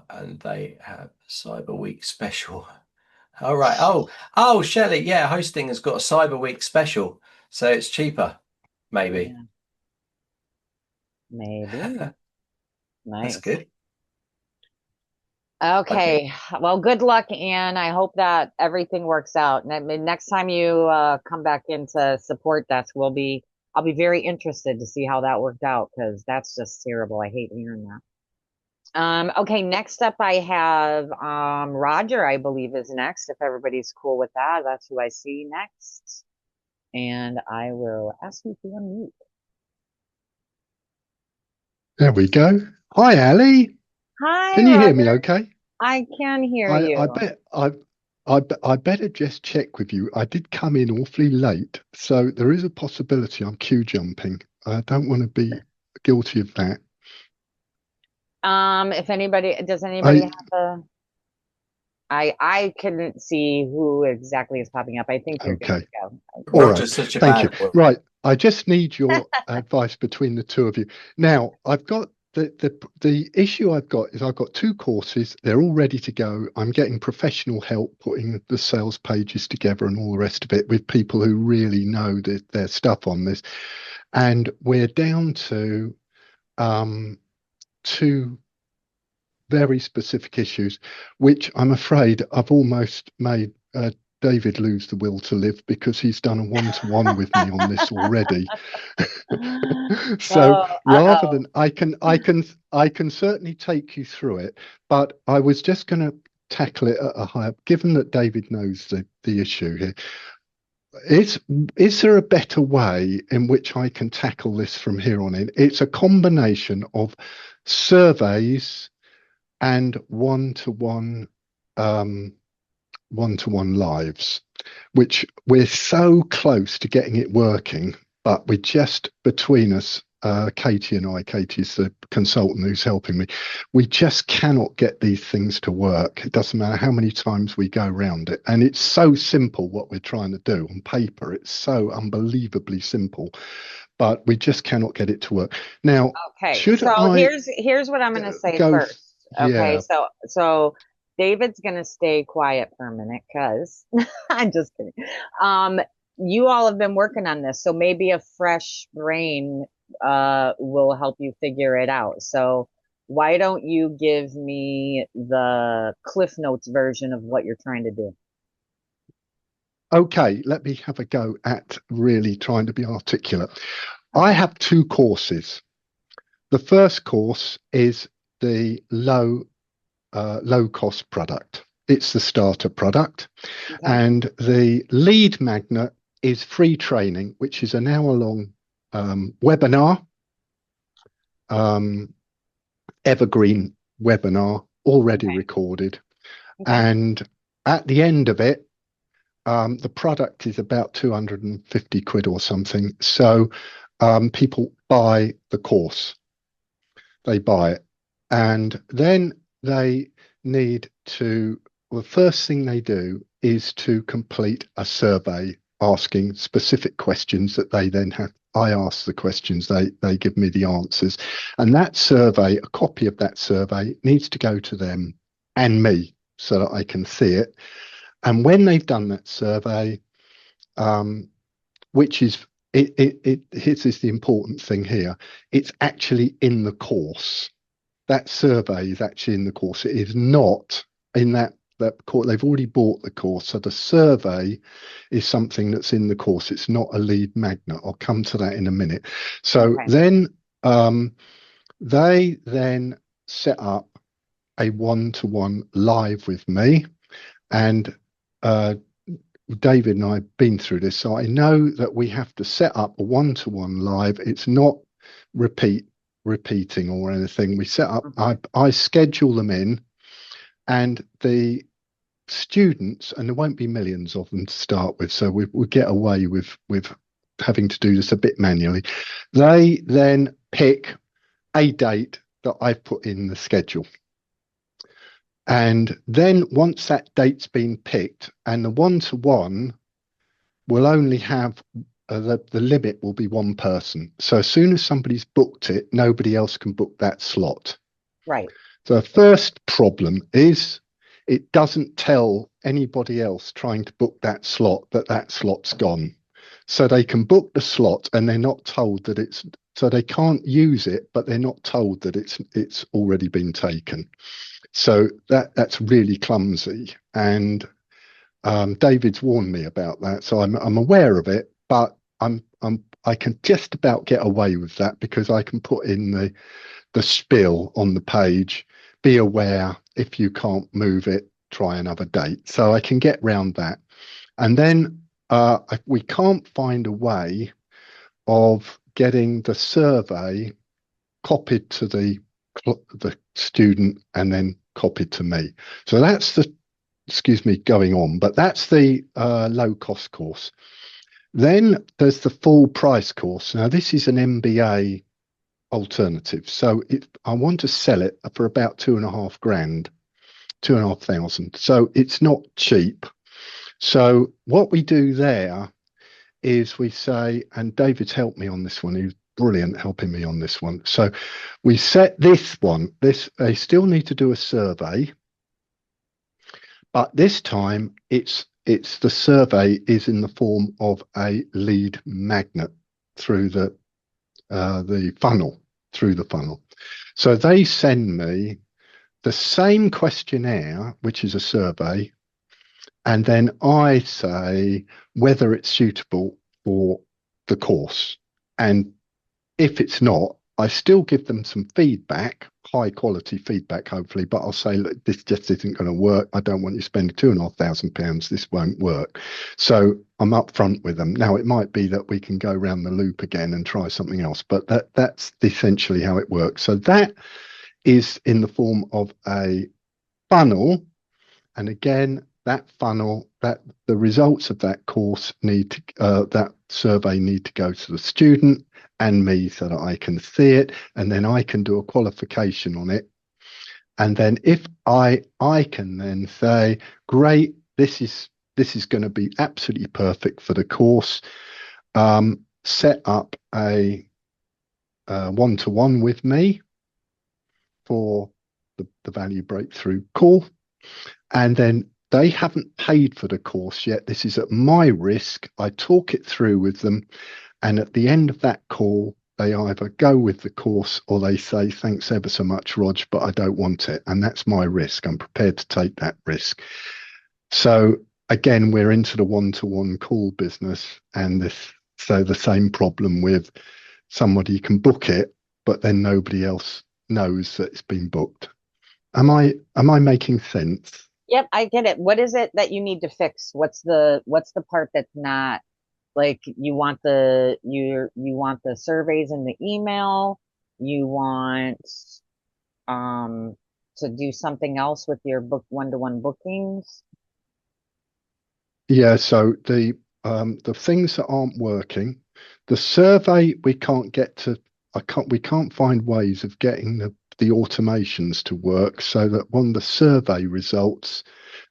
And they have Cyber Week special. All right. Oh, Shelley, yeah, hosting has got a Cyber Week special, so it's cheaper, maybe. Yeah, maybe. That's Nice. good. Okay. Well, good luck, Anne. I hope that everything works out. And I mean, next time you come back into support desk, I'll be very interested to see how that worked out because that's just terrible. I hate hearing that. Okay, next up I have Roger, I believe, is next. If everybody's cool with that, that's who I see next. And I will ask you to unmute. There we go. Hi, Ali. Hi, Can you hear Roger. me okay? I can hear you. I better just check with you. I did come in awfully late, so there is a possibility I'm queue jumping. I don't want to be guilty of that. Does anybody have a I couldn't see who exactly is popping up. I think you're good Okay. to go. All Roger's right. such a Thank you. bad boy. Right. I just need your advice between the two of you. Now, I've got the issue I've got is I've got two courses. They're all ready to go. I'm getting professional help putting the sales pages together and all the rest of it with people who really know their stuff on this. And we're down to two very specific issues, which I'm afraid I've almost made David lose the will to live because he's done a one-to-one with me on this already. So rather than I can certainly take you through it, but I was just going to tackle it at a higher, given that David knows the issue here. Is there a better way in which I can tackle this from here on in? It's a combination of surveys and one-to-one lives, which we're so close to getting it working, but we just, between us, Katie and I, Katie's the consultant who's helping me, we just cannot get these things to work. It doesn't matter how many times we go around it. And it's so simple what we're trying to do on paper. It's so unbelievably simple, but we just cannot get it to work. Now, okay, should so I here's what I'm going to say go first. Okay, yeah. so David's going to stay quiet for a minute because I'm just kidding. You all have been working on this, so maybe a fresh brain will help you figure it out. So why don't you give me the Cliff Notes version of what you're trying to do? Okay, let me have a go at really trying to be articulate. I have two courses. The first course is the low cost product. It's the starter product. Okay. And the lead magnet is free training, which is an hour-long webinar, evergreen webinar, already recorded. Okay. And at the end of it, the product is about 250 quid or something. So people buy the course. They buy it. And then they need to, well, the first thing they do is to complete a survey asking specific questions that they then have. I ask the questions, they give me the answers. And that survey, a copy of that survey needs to go to them and me so that I can see it. And when they've done that survey, which is, here's the important thing here, it's actually in the course. That survey is actually in the course. It is not in that course. They've already bought the course. So the survey is something that's in the course. It's not a lead magnet. I'll come to that in a minute. So then they then set up a one-to-one live with me. And David and I have been through this, so I know that we have to set up a one-to-one live. It's not repeating or anything. We set up, I schedule them in, and the students, and there won't be millions of them to start with, so we get away with having to do this a bit manually. They then pick a date that I've put in the schedule. And then once that date's been picked, and the one-to-one will only have the limit will be one person. So as soon as somebody's booked it, nobody else can book that slot. Right. So the first problem is it doesn't tell anybody else trying to book that slot that that slot's gone. So they can book the slot and they're not told that it's, so they can't use it, but they're not told that it's already been taken. So that's really clumsy. And David's warned me about that, so I'm aware of it, but I can just about get away with that because I can put in the spiel on the page. Be aware, if you can't move it, try another date. So I can get round that. And then we can't find a way of getting the survey copied to the student and then copied to me. So that's the, excuse me, going on, but that's the low cost course. Then there's the full price course. Now this is an MBA alternative. So I want to sell it for about £2,500, 2,500. So it's not cheap. So what we do there is we say, and David's helped me on this one. He's brilliant helping me on this one. So we set this one, they still need to do a survey, but this time it's the survey is in the form of a lead magnet through the funnel, through the funnel. So they send me the same questionnaire, which is a survey, and then I say whether it's suitable for the course. And if it's not, I still give them some feedback, high quality feedback, hopefully, but I'll say, look, this just isn't going to work. I don't want you spending £2,500. This won't work. So I'm upfront with them. Now, it might be that we can go around the loop again and try something else, but that's essentially how it works. So that is in the form of a funnel. And again, that funnel, that the results of that course need to, that survey need to go to the student and me so that I can see it, and then I can do a qualification on it. And then if I can then say, great, this is going to be absolutely perfect for the course. Set up a one-to-one with me for the value breakthrough call, and then they haven't paid for the course yet. This is at my risk. I talk it through with them. And at the end of that call, they either go with the course or they say, thanks ever so much, Rog, but I don't want it. And that's my risk. I'm prepared to take that risk. So again, we're into the one-to-one call business. And so the same problem with somebody can book it, but then nobody else knows that it's been booked. Am I making sense? Yep, I get it. What is it that you need to fix? What's the part that's not, like, you want the surveys in the email, you want to do something else with your one-to-one bookings? Yeah, so the things that aren't working, the survey we can't get to, we can't find ways of getting the automations to work so that when the survey results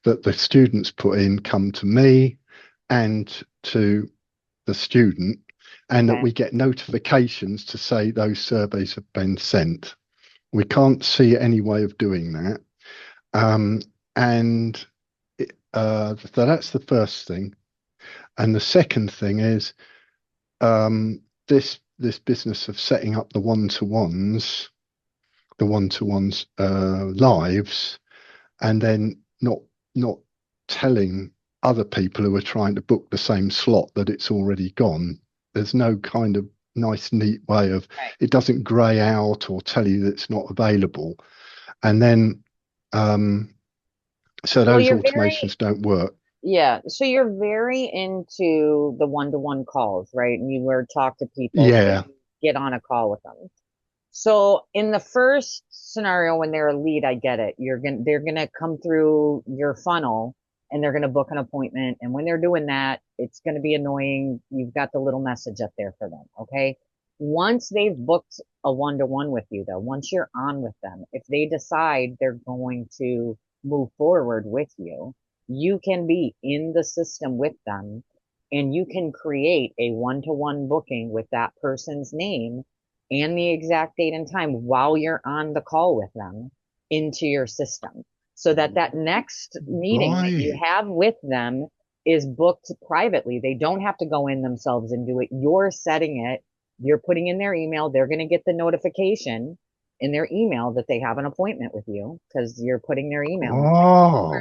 that the students put in come to me and to the student, and that we get notifications to say those surveys have been sent. We can't see any way of doing that. So that's the first thing. And the second thing is this business of setting up the one-to-ones lives, and then not telling other people who are trying to book the same slot that it's already gone. There's no kind of nice, neat way of, it doesn't grey out or tell you that it's not available. And then, so those automations don't work. Yeah, so you're very into the one-to-one calls, right? And you were talk to people, so Yeah. you get on a call with them. So in the first scenario, when they're a lead, I get it. They're gonna come through your funnel and they're gonna book an appointment. And when they're doing that, it's gonna be annoying. You've got the little message up there for them. Okay. Once they've booked a one-to-one with you, though, once you're on with them, if they decide they're going to move forward with you, you can be in the system with them and you can create a one-to-one booking with that person's name and the exact date and time while you're on the call with them into your system so that that next meeting that you Right. have with them is booked privately. They don't have to go in themselves and do it. You're setting it. You're putting in their email. They're going to get the notification in their email that they have an appointment with you because you're putting their email in. Oh,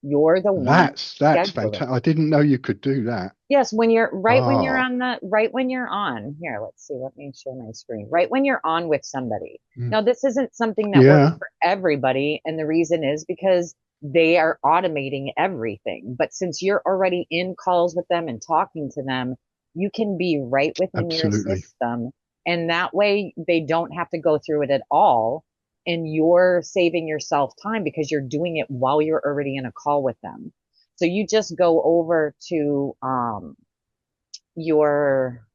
You're the one that's scheduling. fantastic. I didn't know you could do that. Yes, when you're Oh. right when you're on here, let's see, let me share my screen. Right when you're on with somebody. Mm. Now, this isn't something that works Yeah. for everybody, and the reason is because they are automating everything. But since you're already in calls with them and talking to them, you can be right within your Absolutely. system, and that way they don't have to go through it at all, and you're saving yourself time because you're doing it while you're already in a call with them. So you just go over to your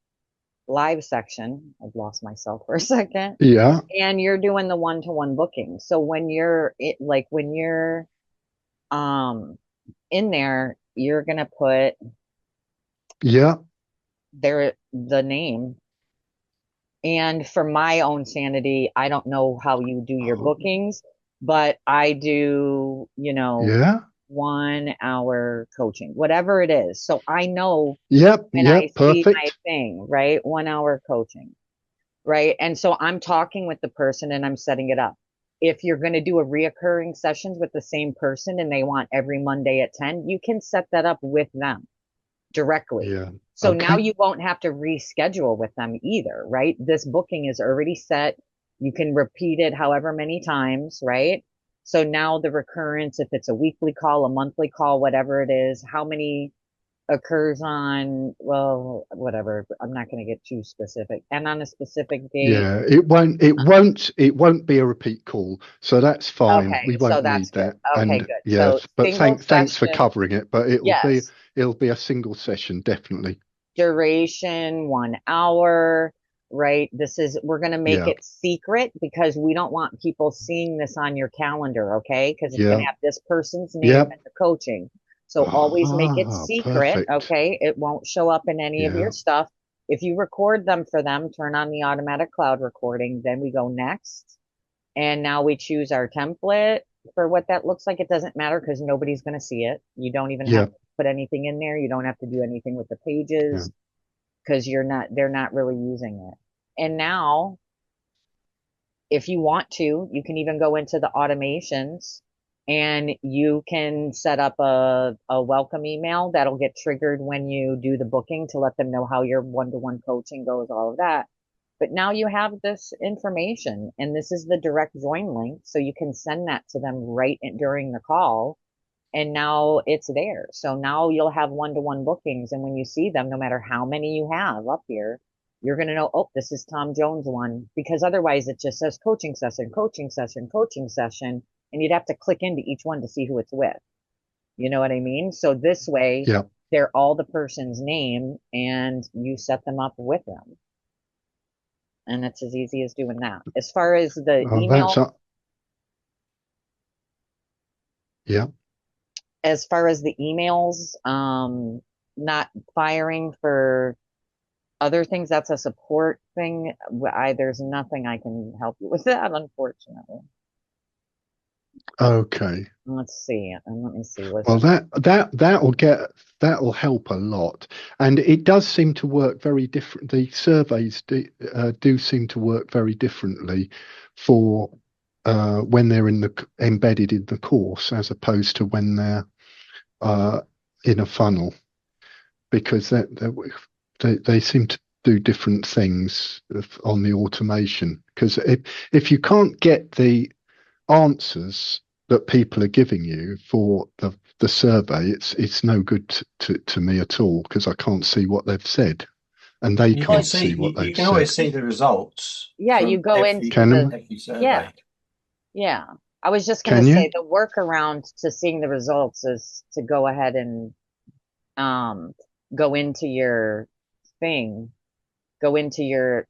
live section. I've lost myself for a second. Yeah. And you're doing the one-to-one booking. So when you're in there, you're gonna put Yeah. the name. And for my own sanity, I don't know how you do your bookings, but I do, Yeah. 1 hour coaching, whatever it is. So I know Yep. when I Yep. see my Perfect. thing, right? 1 hour coaching, right? And so I'm talking with the person and I'm setting it up. If you're going to do a reoccurring sessions with the same person and they want every Monday at 10, you can set that up with them directly. Yeah. So now Okay. you won't have to reschedule with them either, right? This booking is already set. You can repeat it however many times, right? So now the recurrence, if it's a weekly call, a monthly call, whatever it is, how many occurs on, well, whatever. I'm not going to get too specific. And on a specific date. Yeah. It won't be a repeat call. So that's fine. Okay, We so won't that's need good. that. Okay, And good. So yes, but single thanks for session, covering it. But yes. it'll be a single session, definitely. Duration, 1 hour, right? We're going to make Yeah. it secret because we don't want people seeing this on your calendar, okay? Because it's going to Yeah. have this person's name Yep. and the coaching. So always make it Ah, secret, perfect. okay? It won't show up in any of Yeah. your stuff. If you record them for them, turn on the automatic cloud recording, then we go next. And now we choose our template for what that looks like. It doesn't matter because nobody's going to see it. You don't even have Yeah. to put anything in there. You don't have to do anything with the Yeah. pages because they're not really using it. And now, if you want to, you can even go into the automations and you can set up a welcome email that'll get triggered when you do the booking to let them know how your one-to-one coaching goes, all of that. But now you have this information and this is the direct join link. So you can send that to them during the call. And now it's there. So now you'll have one-to-one bookings. And when you see them, no matter how many you have up here, you're going to know, oh, this is Tom Jones one, because otherwise it just says coaching session, coaching session, coaching session. And you'd have to click into each one to see who it's with. You know what I mean? So this way, Yeah. they're all the person's name and you set them up with them. And it's as easy as doing that. As far as the email, yeah. as far as the emails, not firing for other things, that's a support thing. There's nothing I can help you with that, unfortunately. Okay. Let's see. And let me see. Well, that'll help a lot, and it does seem to work very different. The surveys do seem to work very differently for when they're embedded in the course as opposed to when they're in a funnel, because they seem to do different things on the automation. Because if you can't get the answers that people are giving you for the survey, it's no good to me at all, because I can't see what they've said, and they You can can't see see what you they've can said. always see the results Yeah, you from go into every survey. yeah. I was just going Can to you? say the workaround to seeing the results is to go ahead and go into your thing, go into your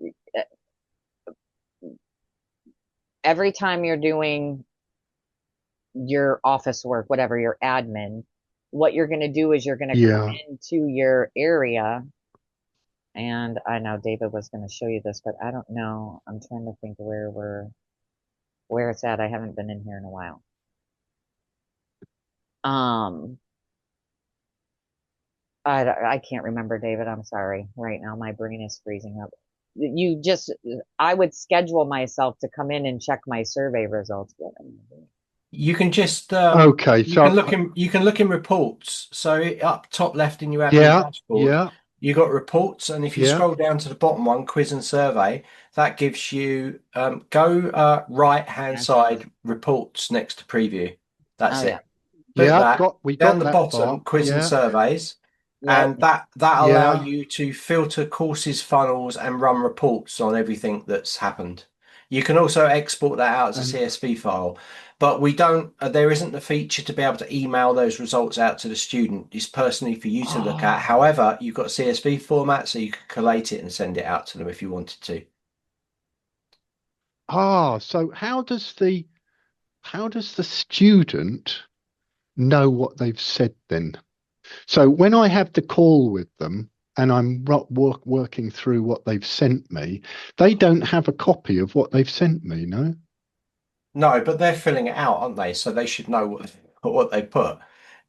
every time you're doing your office work, whatever, your admin, what you're going to do is you're going to come Yeah. into your area. And I know David was going to show you this, but I don't know. I'm trying to think where it's at. I haven't been in here in a while. I can't remember, David. I'm sorry. Right now, my brain is freezing up. I would schedule myself to come in and check my survey results. You can just Okay, you so can look in reports. So up top left in your admin yeah, dashboard, yeah, you got reports, and if you yeah, scroll down to the bottom one, quiz and survey, that gives you go right hand side reports next to preview. That's Oh, yeah. it. Click yeah. that. We Down got the that bottom, far. quiz and Yeah, surveys, Yep. and that allow yeah. you to filter courses, funnels, and run reports on everything that's happened. You can also export that out as a And CSV file, but we don't. There isn't the feature to be able to email those results out to the student. It's personally for you to look at. oh, However, you've got CSV format, so you can collate it and send it out to them if you wanted to. so how does the student know what they've said then? So when I have the call with them and I'm working through what they've sent me, they don't have a copy of what they've sent me, no? No, but they're filling it out, aren't they? So they should know what they put.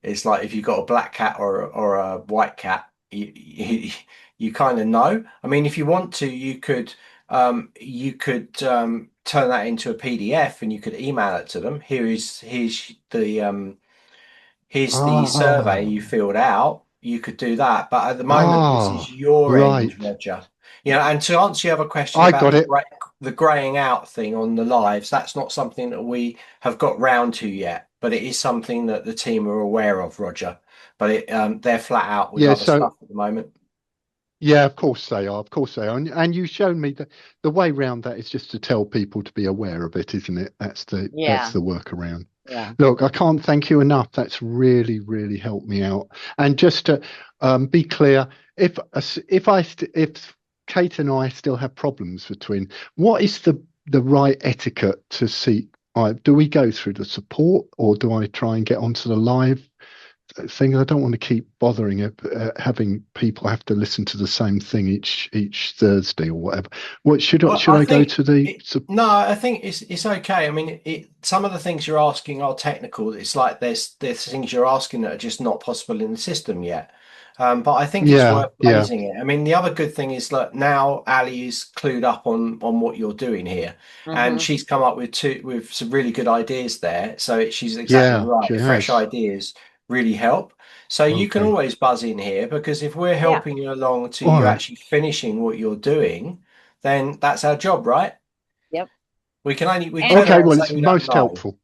It's like if you've got a black cat or a white cat, you kind of know. I mean, if you want to, you could turn that into a PDF and you could email it to them. Here's the survey Ah, you filled out. You could do that, but at the moment, this is ah, your end, right. Roger. You know, and to answer your other question I about got it. the graying out thing on the lives, that's not something that we have got round to yet, but it is something that the team are aware of, Roger. But they're flat out with Yeah, other so stuff at the moment. yeah, of course they are. Of course they are. And you've shown me that the way round that is just to tell people to be aware of it, isn't it? That's the Yeah. workaround. Yeah. Look, I can't thank you enough. That's really, really helped me out. And just to be clear, if Kate and I still have problems between, what is the right etiquette to seek? Do we go through the support, or do I try and get onto the live thing? I don't want to keep bothering it, having people have to listen to the same thing each Thursday or whatever. What should Well, I go to the? no, I think it's okay. I mean, some of the things you're asking are technical. It's like there's things you're asking that are just not possible in the system yet. But I think it's Yeah, worth yeah, raising it. I mean, the other good thing is that now Ali is clued up on what you're doing here, and Mm-hmm. she's come up with some really good ideas there. So she's exactly yeah. right. She Fresh has. ideas really help. So you can Okay. always buzz in here, because if we're Yeah. helping you along to All you right. actually finishing what you're doing, then that's our job, right? Yep. We turn Okay. around and Well, say it's we don't most know. helpful.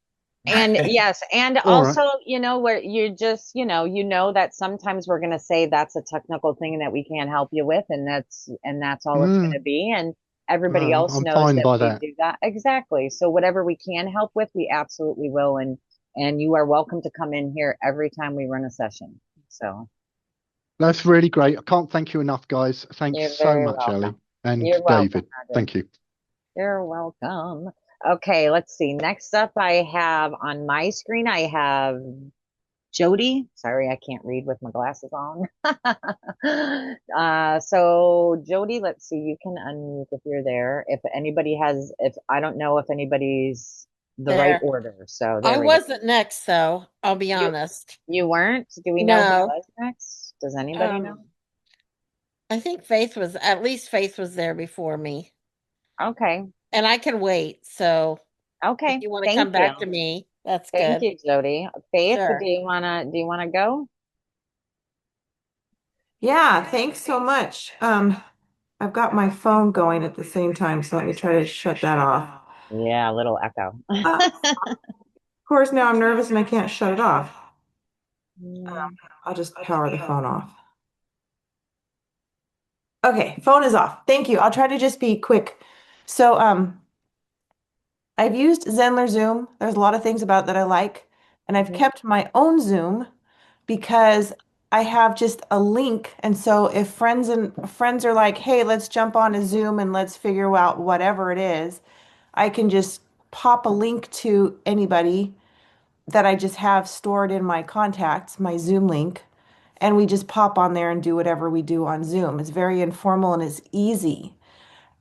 And yes, and All right. also, where you just, that sometimes we're going to say that's a technical thing that we can't help you with, and that's all it's going to be. And everybody else I'm knows fine that by we that. do that. Exactly. So whatever we can help with, we absolutely will. And you are welcome to come in here every time we run a session. So That's really great. I can't thank you enough, guys. Thanks you're so very much, Ellie welcome. and You're welcome, David. Roger. Thank you. You're welcome. Okay, let's see. Next up, I have on my screen, I have Jody. Sorry, I can't read with my glasses on. So Jody, let's see. You can unmute if you're there. If I don't know if anybody's the right There. order. So I there we go. wasn't next, though. I'll be honest. You weren't? Do we know who No. was next? Does anybody know? I think at least Faith was there before me. Okay. And I can wait. So Okay. if you want to Thank come back you. to me, that's Thank good. you, Jody. Faith, Sure. do you wanna go? Yeah, thanks so much. I've got my phone going at the same time, so let me try to shut that off. Yeah, a little echo. course, now I'm nervous and I can't shut it off. Mm. I'll just power the phone off. Okay, phone is off. Thank you. I'll try to just be quick. So, I've used Zenler Zoom. There's a lot of things about it that I like, and I've kept my own Zoom because I have just a link. And so if friends are like, "Hey, let's jump on a Zoom and let's figure out whatever it is," I can just pop a link to anybody that I just have stored in my contacts, my Zoom link, and we just pop on there and do whatever we do on Zoom. It's very informal and it's easy.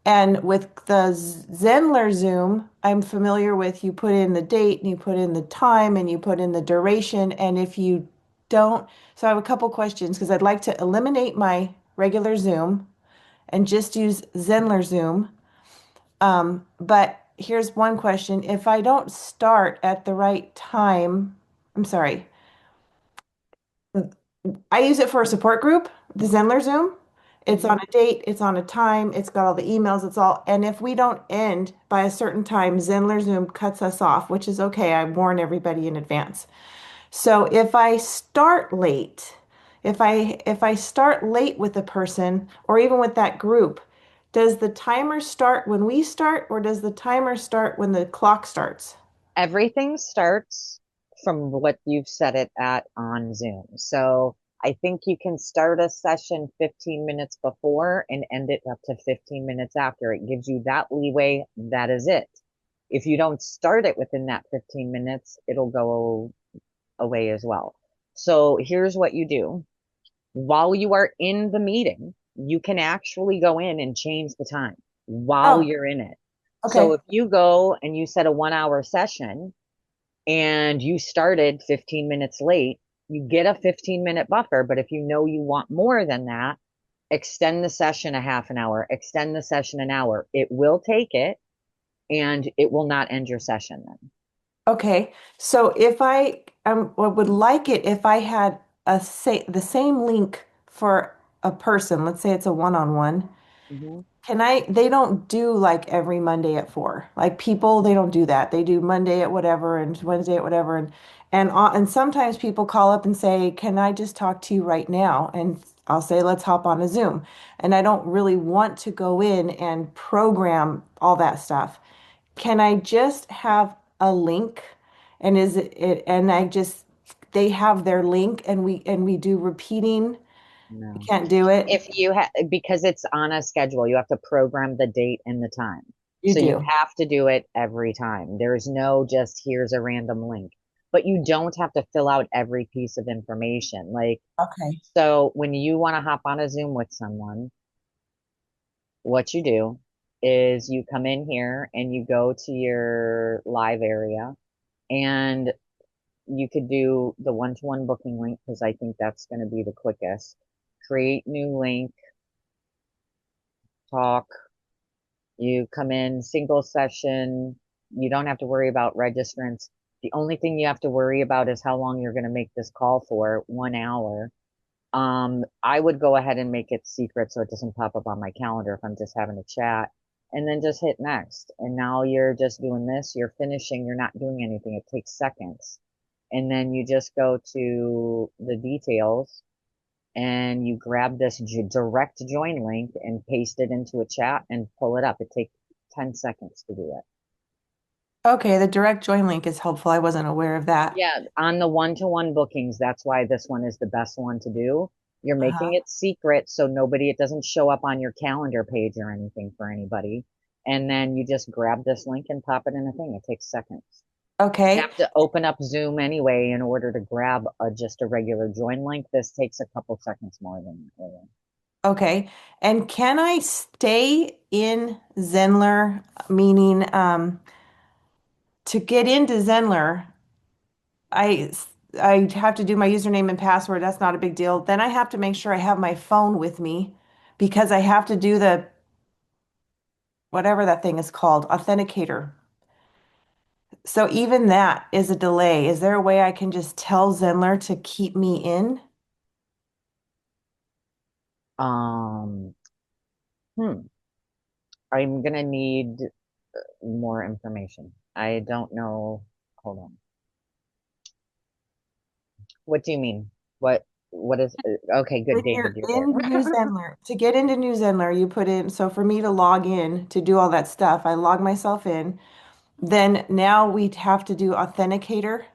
And with the Zenler Zoom, I'm familiar with you put in the date and you put in the time and you put in the duration. And if you don't, so I have a couple questions because I'd like to eliminate my regular Zoom and just use Zenler Zoom. But here's one question. If I don't start at the right time, I'm sorry, I use it for a support group, the Zenler Zoom. It's on a date, it's on a time, it's got all the emails, it's all, and if we don't end by a certain time, Zenler Zoom cuts us off, which is okay. I warn everybody in advance. So if I start late, if I start late with a person or even with that group, does the timer start when we start or does the timer start when the clock starts? Everything starts from what you've set it at on Zoom. So I think you can start a session 15 minutes before and end it up to 15 minutes after. It gives you that leeway. That is it. If you don't start it within that 15 minutes, it'll go away as well. So here's what you do. While you are in the meeting, you can actually go in and change the time while Oh, you're in it. So okay. if you go and you set a 1 hour session and you started 15 minutes late, you get a 15-minute buffer. But if you know you want more than that, extend the session a half an hour, extend the session an hour. It will take it and it will not end your session then. Okay. So if I would like it if I had the same link for a person, let's say it's a one-on-one. Mhm. They don't do like every Monday at 4. Like people, they don't do that. They do Monday at whatever and Wednesday at whatever. And sometimes people call up and say, "Can I just talk to you right now?" And I'll say, "Let's hop on a Zoom." And I don't really want to go in and program all that stuff. Can I just have a link? And is it and I just they have their link and we do repeating. I No. can't do it. If you have, because it's on a schedule, you have to program the date and the time. You So you do. have to do it every time. There's no just here's a random link, but you don't have to fill out every piece of information. Like, Okay. so when you want to hop on a Zoom with someone, what you do is you come in here and you go to your live area and you could do the one-to-one booking link because I think that's going to be the quickest. Create new link, talk. You come in single session. You don't have to worry about registrants. The only thing you have to worry about is how long you're going to make this call for, 1 hour. I would go ahead and make it secret so it doesn't pop up on my calendar if I'm just having a chat and then just hit next. And now you're just doing this, you're finishing, you're not doing anything. It takes seconds. And then you just go to the details and you grab this direct join link and paste it into a chat and pull it up. It takes 10 seconds to do it. Okay, the direct join link is helpful. I wasn't aware of that. Yeah, on the one-to-one bookings, that's why this one is the best one to do. You're Uh-huh. making it secret so it doesn't show up on your calendar page or anything for anybody. And then you just grab this link and pop it in a thing. It takes seconds. You Okay. have to open up Zoom anyway in order to grab just a regular join link. This takes a couple seconds more than that. Okay. And can I stay in Zenler, meaning to get into Zenler, I I have to do my username and password. That's not a big deal. Then I have to make sure I have my phone with me because I have to do the whatever that thing is called, authenticator. So even that is a delay. Is there a way I can just tell Zenler to keep me in? Um, I'm gonna need more information. I don't know. Hold on. What do you mean? What is okay, good, When David, you're you're in New there. Zenler, to get into New Zenler, you put in, so for me to log in to do all that stuff, I log myself in. Then now we have to do authenticator.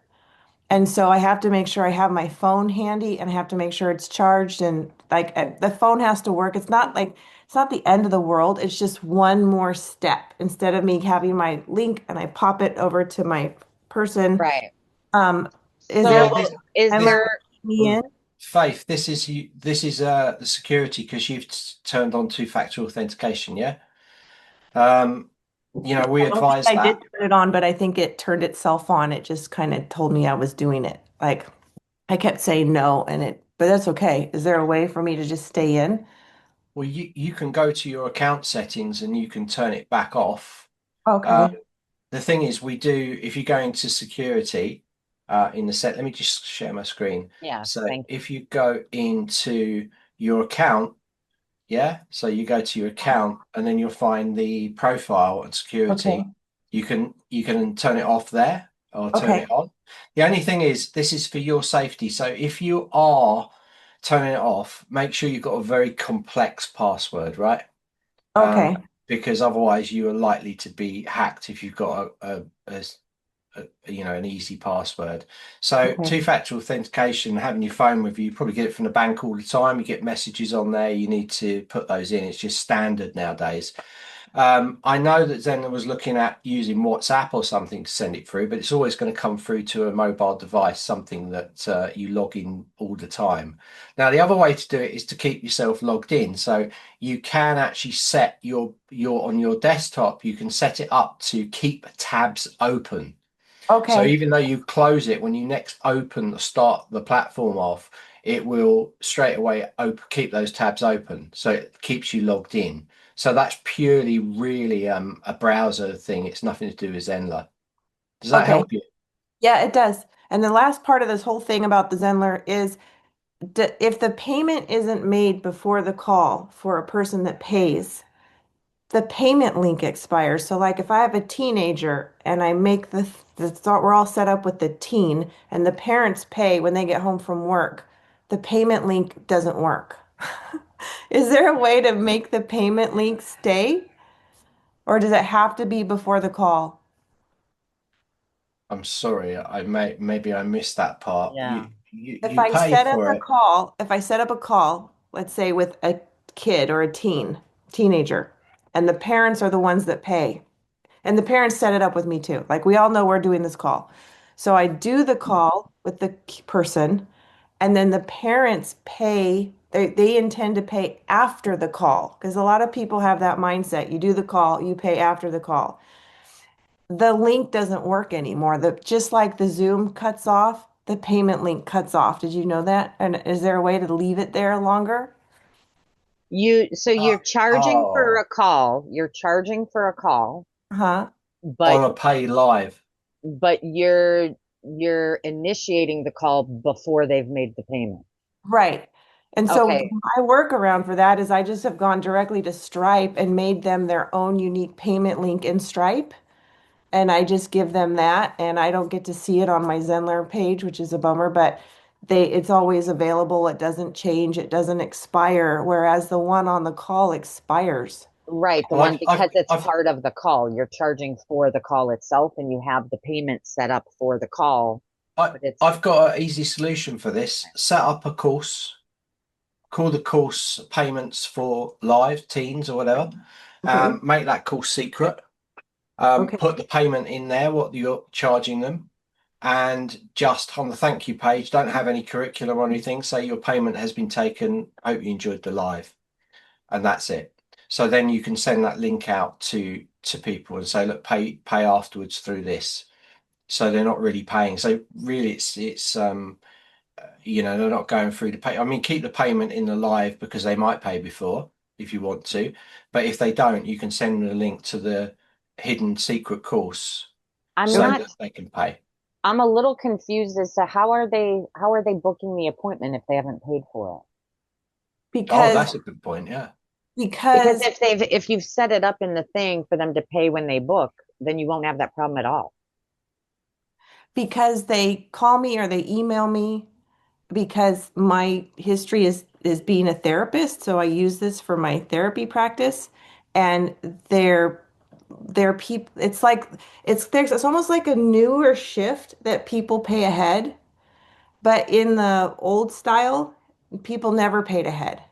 And so I have to make sure I have my phone handy and I have to make sure it's charged and like the phone has to work. It's not the end of the world. It's just one more step instead of me having my link and I pop it over to my person. Right. Is there a So way is and this let there me in? Faith, this is the security because you've turned on two-factor authentication, yeah? You know, we I don't think advise I did that. turn it on, but I think it turned itself on. It just kind of told me I was doing it. Like I kept saying no but that's okay. Is there a way for me to just stay in? Well, you can go to your account settings and you can turn it back off. Uh, Okay. the thing is, we do, if you go into security in the let me just share my screen. yeah, So thank you. if you go into your account, yeah, so you go to your account and then you'll find the profile and security. Okay. You can turn it off there or turn Okay. it on. The only thing is this is for your safety. So if you are turning it off, make sure you've got a very complex password, right? Okay. Because otherwise you are likely to be hacked if you've got you know, an easy password. So Okay. two-factor authentication, having your phone with you, you probably get it from the bank all the time. You get messages on there. You need to put those in. It's just standard nowadays. I know that Zenler was looking at using WhatsApp or something to send it through, but it's always going to come through to a mobile device, something that you log in all the time. Now, the other way to do it is to keep yourself logged in. So you can actually set your on your desktop, you can set it up to keep tabs open. So Okay. even though you close it, when you next start the platform off, it will straight away keep those tabs open. So it keeps you logged in. So that's purely really a browser thing. It's nothing to do with Zenler. Does that Okay. help you? Yeah, it does. And the last part of this whole thing about the Zenler is if the payment isn't made before the call for a person that pays, the payment link expires. So like if I have a teenager and I make we're all set up with the teen and the parents pay when they get home from work, the payment link doesn't work. Is there a way to make the payment link stay? Or does it have to be before the call? I'm sorry, maybe I missed that part. Yeah. If You I pay set up for a it. call, if I set up a call, let's say with a kid or a teenager, and the parents are the ones that pay, and the parents set it up with me too. Like we all know we're doing this call. So I do the call with the person, and then the parents pay, they intend to pay after the call because a lot of people have that mindset. You do the call, you pay after the call. The link doesn't work anymore. Just like the Zoom cuts off, the payment link cuts off. Did you know that? And is there a way to leave it there longer? You're charging for Oh, a call. You're charging for a call, Huh? but on a pay live. you're initiating the call before they've made the payment. Right. And so Okay. my workaround for that is I just have gone directly to Stripe and made them their own unique payment link in Stripe. And I just give them that, and I don't get to see it on my Zenler page, which is a bummer, but it's always available. It doesn't change, it doesn't expire, whereas the one on the call expires. Right, the Well, one because it's part of the call. You're charging for the call itself and you have the payment set up for the call, but it's I've got an easy solution for this. Set up a course, call the course payments for live teens or whatever. Okay. Make that course secret. Okay. Put the payment in there, what you're charging them, and just on the thank you page, don't have any curriculum or anything. Say your payment has been taken. Hope you enjoyed the live, and that's it. So then you can send that link out to people and say, look, pay afterwards through this. So they're not really paying. So really, it's you know, they're not going through the pay. I mean, keep the payment in the live because they might pay before if you want to, but if they don't, you can send them a link to the hidden secret course I'm so not that they can pay. I'm a little confused as to how are they booking the appointment if they haven't paid for it? Oh, Because that's a good point. Yeah. Because because if you've set it up in the thing for them to pay when they book, then you won't have that problem at all. because they call me or they email me because my history is being a therapist, so I use this for my therapy practice, and they're people. It's like it's almost like a newer shift that people pay ahead, but in the old style, people never paid ahead.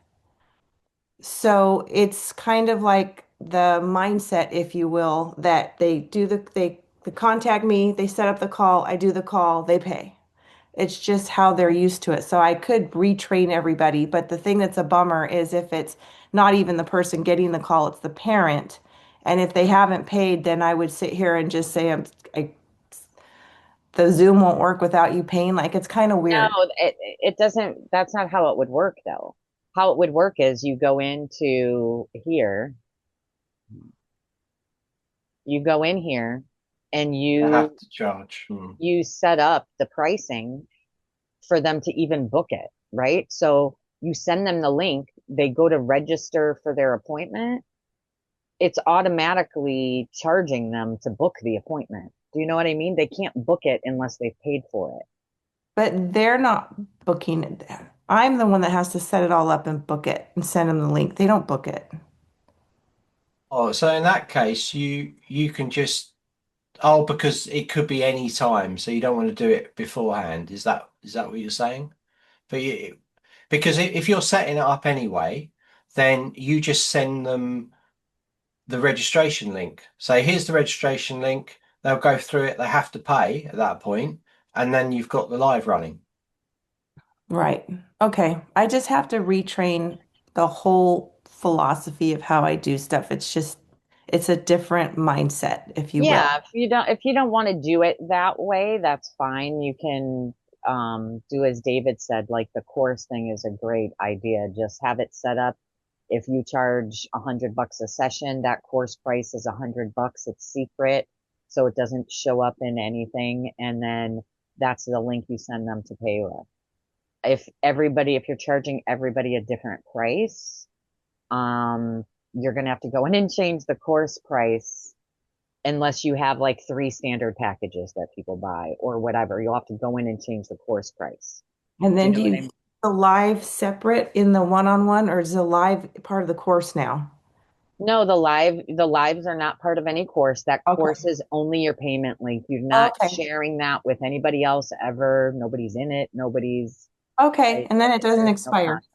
So it's kind of like the mindset, if you will, that they contact me, they set up the call, I do the call, they pay. It's just how they're used to it. So I could retrain everybody, but the thing that's a bummer is if it's not even the person getting the call, it's the parent. And if they haven't paid, then I would sit here and just say, the Zoom won't work without you paying. Like it's kind of No, weird. it doesn't. That's not how it would work, though. How it would work is you go into here, you go in here, and You have to charge. you set up the pricing for them to even book it, right? So you send them the link, they go to register for their appointment. It's automatically charging them to book the appointment. Do you know what I mean? They can't book it unless they've paid for it. But they're not booking it. I'm the one that has to set it all up and book it and send them the link. They don't book it. Oh, so in that case, you can just because it could be any time, so you don't want to do it beforehand. Is that what you're saying? But because if you're setting it up anyway, then you just send them the registration link. Say, here's the registration link. They'll go through it. They have to pay at that point, and then you've got the live running. Right. Okay. I just have to retrain the whole philosophy of how I do stuff. It's a different mindset, if you will. Yeah, if you don't want to do it that way, that's fine. You can do as David said, like the course thing is a great idea. Just have it set up. If you charge $100 a session, that course price is $100. It's secret, so it doesn't show up in anything. And then that's the link you send them to pay with. If you're charging everybody a different price, you're gonna have to go in and change the course price unless you have like 3 standard packages that people buy or whatever. You'll have to go in and change the course price. And then Do you do know you what I do mean? the live separate in the one-on-one, or is the live part of the course now? No, the lives are not part of any course. That Okay. course is only your payment link. You're not Okay. sharing that with anybody else ever. Nobody's in it. Okay. And then it doesn't There's no expire. contract.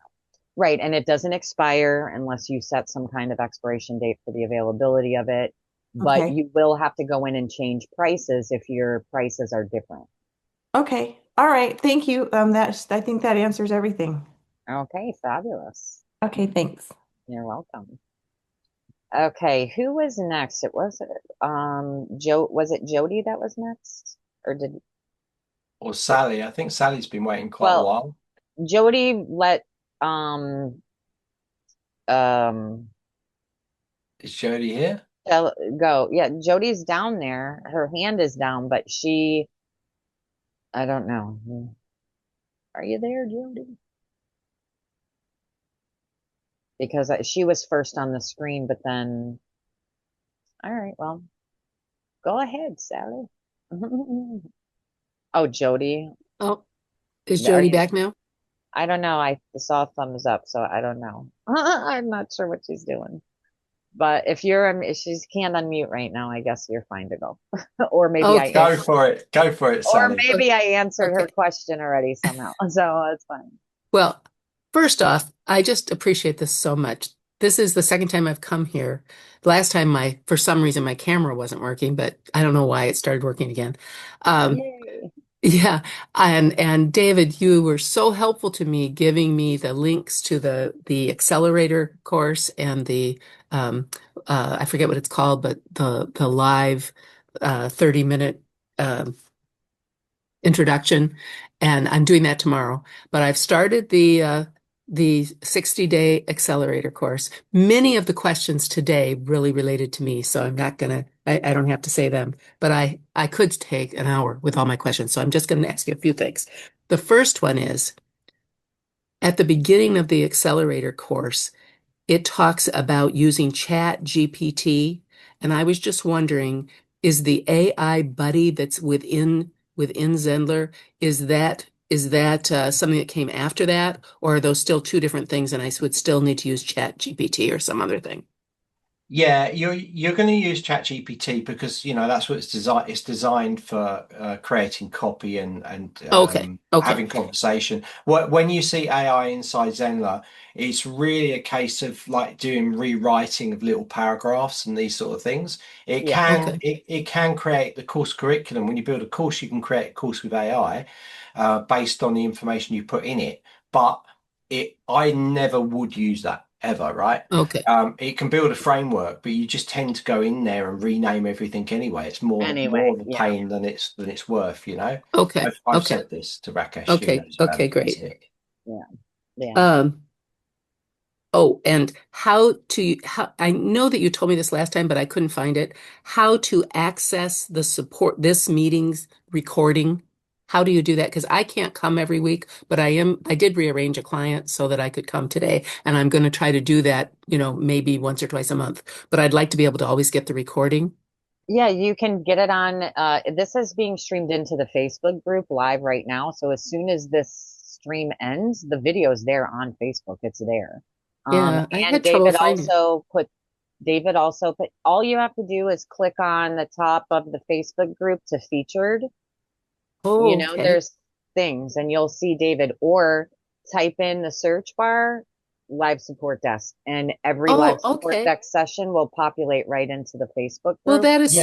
Right. And it doesn't expire unless you set some kind of expiration date for the availability of it. But Okay. you will have to go in and change prices if your prices are different. Okay. All right. Thank you. I think that answers everything. Okay, fabulous. Okay, thanks. You're welcome. Okay, who was next? Was it Jody that was next? Or Sally. I think Sally's been waiting quite a while. Jody let Is Jody here? go. Yeah, Jody's down there. Her hand is down, but I don't know. Are you there, Jody? Because she was first on the screen, but then, all right, well, go ahead, Sally. Oh, Jody. Oh, is Jody back now? I don't know. I saw a thumbs up, so I don't know. I'm not sure what she's doing. But if she can't unmute right now, I guess you're fine to go. Or maybe Okay. Go for it. Go for it, Sally. Or maybe I answered her question already somehow. So it's fine. Well, first off, I just appreciate this so much. This is the second time I've come here. The last time for some reason, my camera wasn't working, but I don't know why it started working again. Yay. Yeah. And David, you were so helpful to me, giving me the links to the accelerator course and the I forget what it's called, but the live 30-minute introduction, and I'm doing that tomorrow. But I've started the 60-day accelerator course. Many of the questions today really related to me, so I'm not I don't have to say them, but I could take an hour with all my questions. So I'm just going to ask you a few things. The first one is, at the beginning of the accelerator course, it talks about using Chat GPT, and I was just wondering, is the AI buddy that's within Zenler, is that something that came after that, or are those still two different things and I would still need to use Chat GPT or some other thing? Yeah, you're going to use Chat GPT because that's what it's designed. It's designed for creating copy and Okay. Okay. having conversation. When you see AI inside Zenler, it's really a case of like doing rewriting of little paragraphs and these sort of things. It Yeah. can Okay. it can create the course curriculum. When you build a course, you can create a course with AI based on the information you put in it. But I never would use that ever, right? Okay. It can build a framework, but you just tend to go in there and rename everything anyway. It's more of a Yeah. pain than it's worth, Okay. I've Okay. said this to Rakesh, he Okay. knows about Okay, it. He's great. here. Yeah. Yeah. Oh, and how I know that you told me this last time, but I couldn't find it. How to access this meeting's recording? How do you do that? Because I can't come every week, but I did rearrange a client so that I could come today, and I'm going to try to do that, maybe once or twice a month. But I'd like to be able to always get the recording. Yeah, you can get it on, this is being streamed into the Facebook group live right now. So as soon as this stream ends, the video is there on Facebook. It's there. Yeah, I And had trouble finding. David also put, all you have to do is click on the top of the Facebook group to featured. Oh, okay. There's things and you'll see David, or type in the search bar live support desk, and every live Oh, support okay. desk session will populate right into the Facebook Well, group. that is a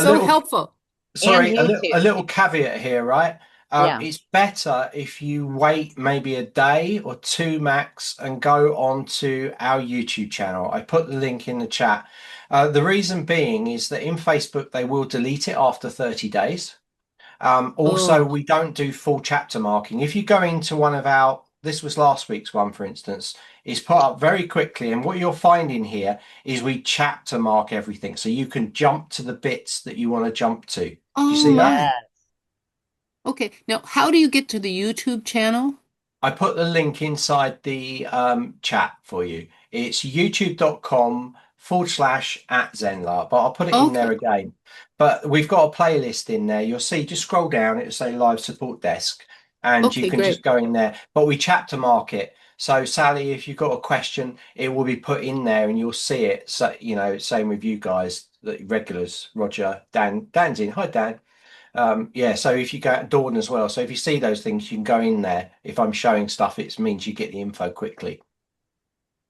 so little helpful. sorry, And a YouTube. little caveat here, right? Yeah. It's better if you wait maybe a day or two max and go on to our YouTube channel. I put the link in the chat. The reason being is that in Facebook, they will delete it after 30 days. Also, Oh, we don't do full chapter marking. If you go into this was last week's one, for instance, it's put up very quickly. And what you're finding here is we chapter mark everything. So you can jump to the bits that you want to jump to. Do you see that? my. Okay. Now, how do you get to the YouTube channel? I put the link inside the chat for you. It's youtube.com/@Zenler, but I'll put it in there again. But we've got a playlist in there. You'll see, just scroll down, it'll say live support desk, and you Okay, can just great. go in there. But we chapter mark it. So Sally, if you've got a question, it will be put in there and you'll see it. So, same with you guys, the regulars, Roger, Dan's in. Hi, Dan. Yeah, so if you go Dawn as well, so if you see those things, you can go in there. If I'm showing stuff, it means you get the info quickly.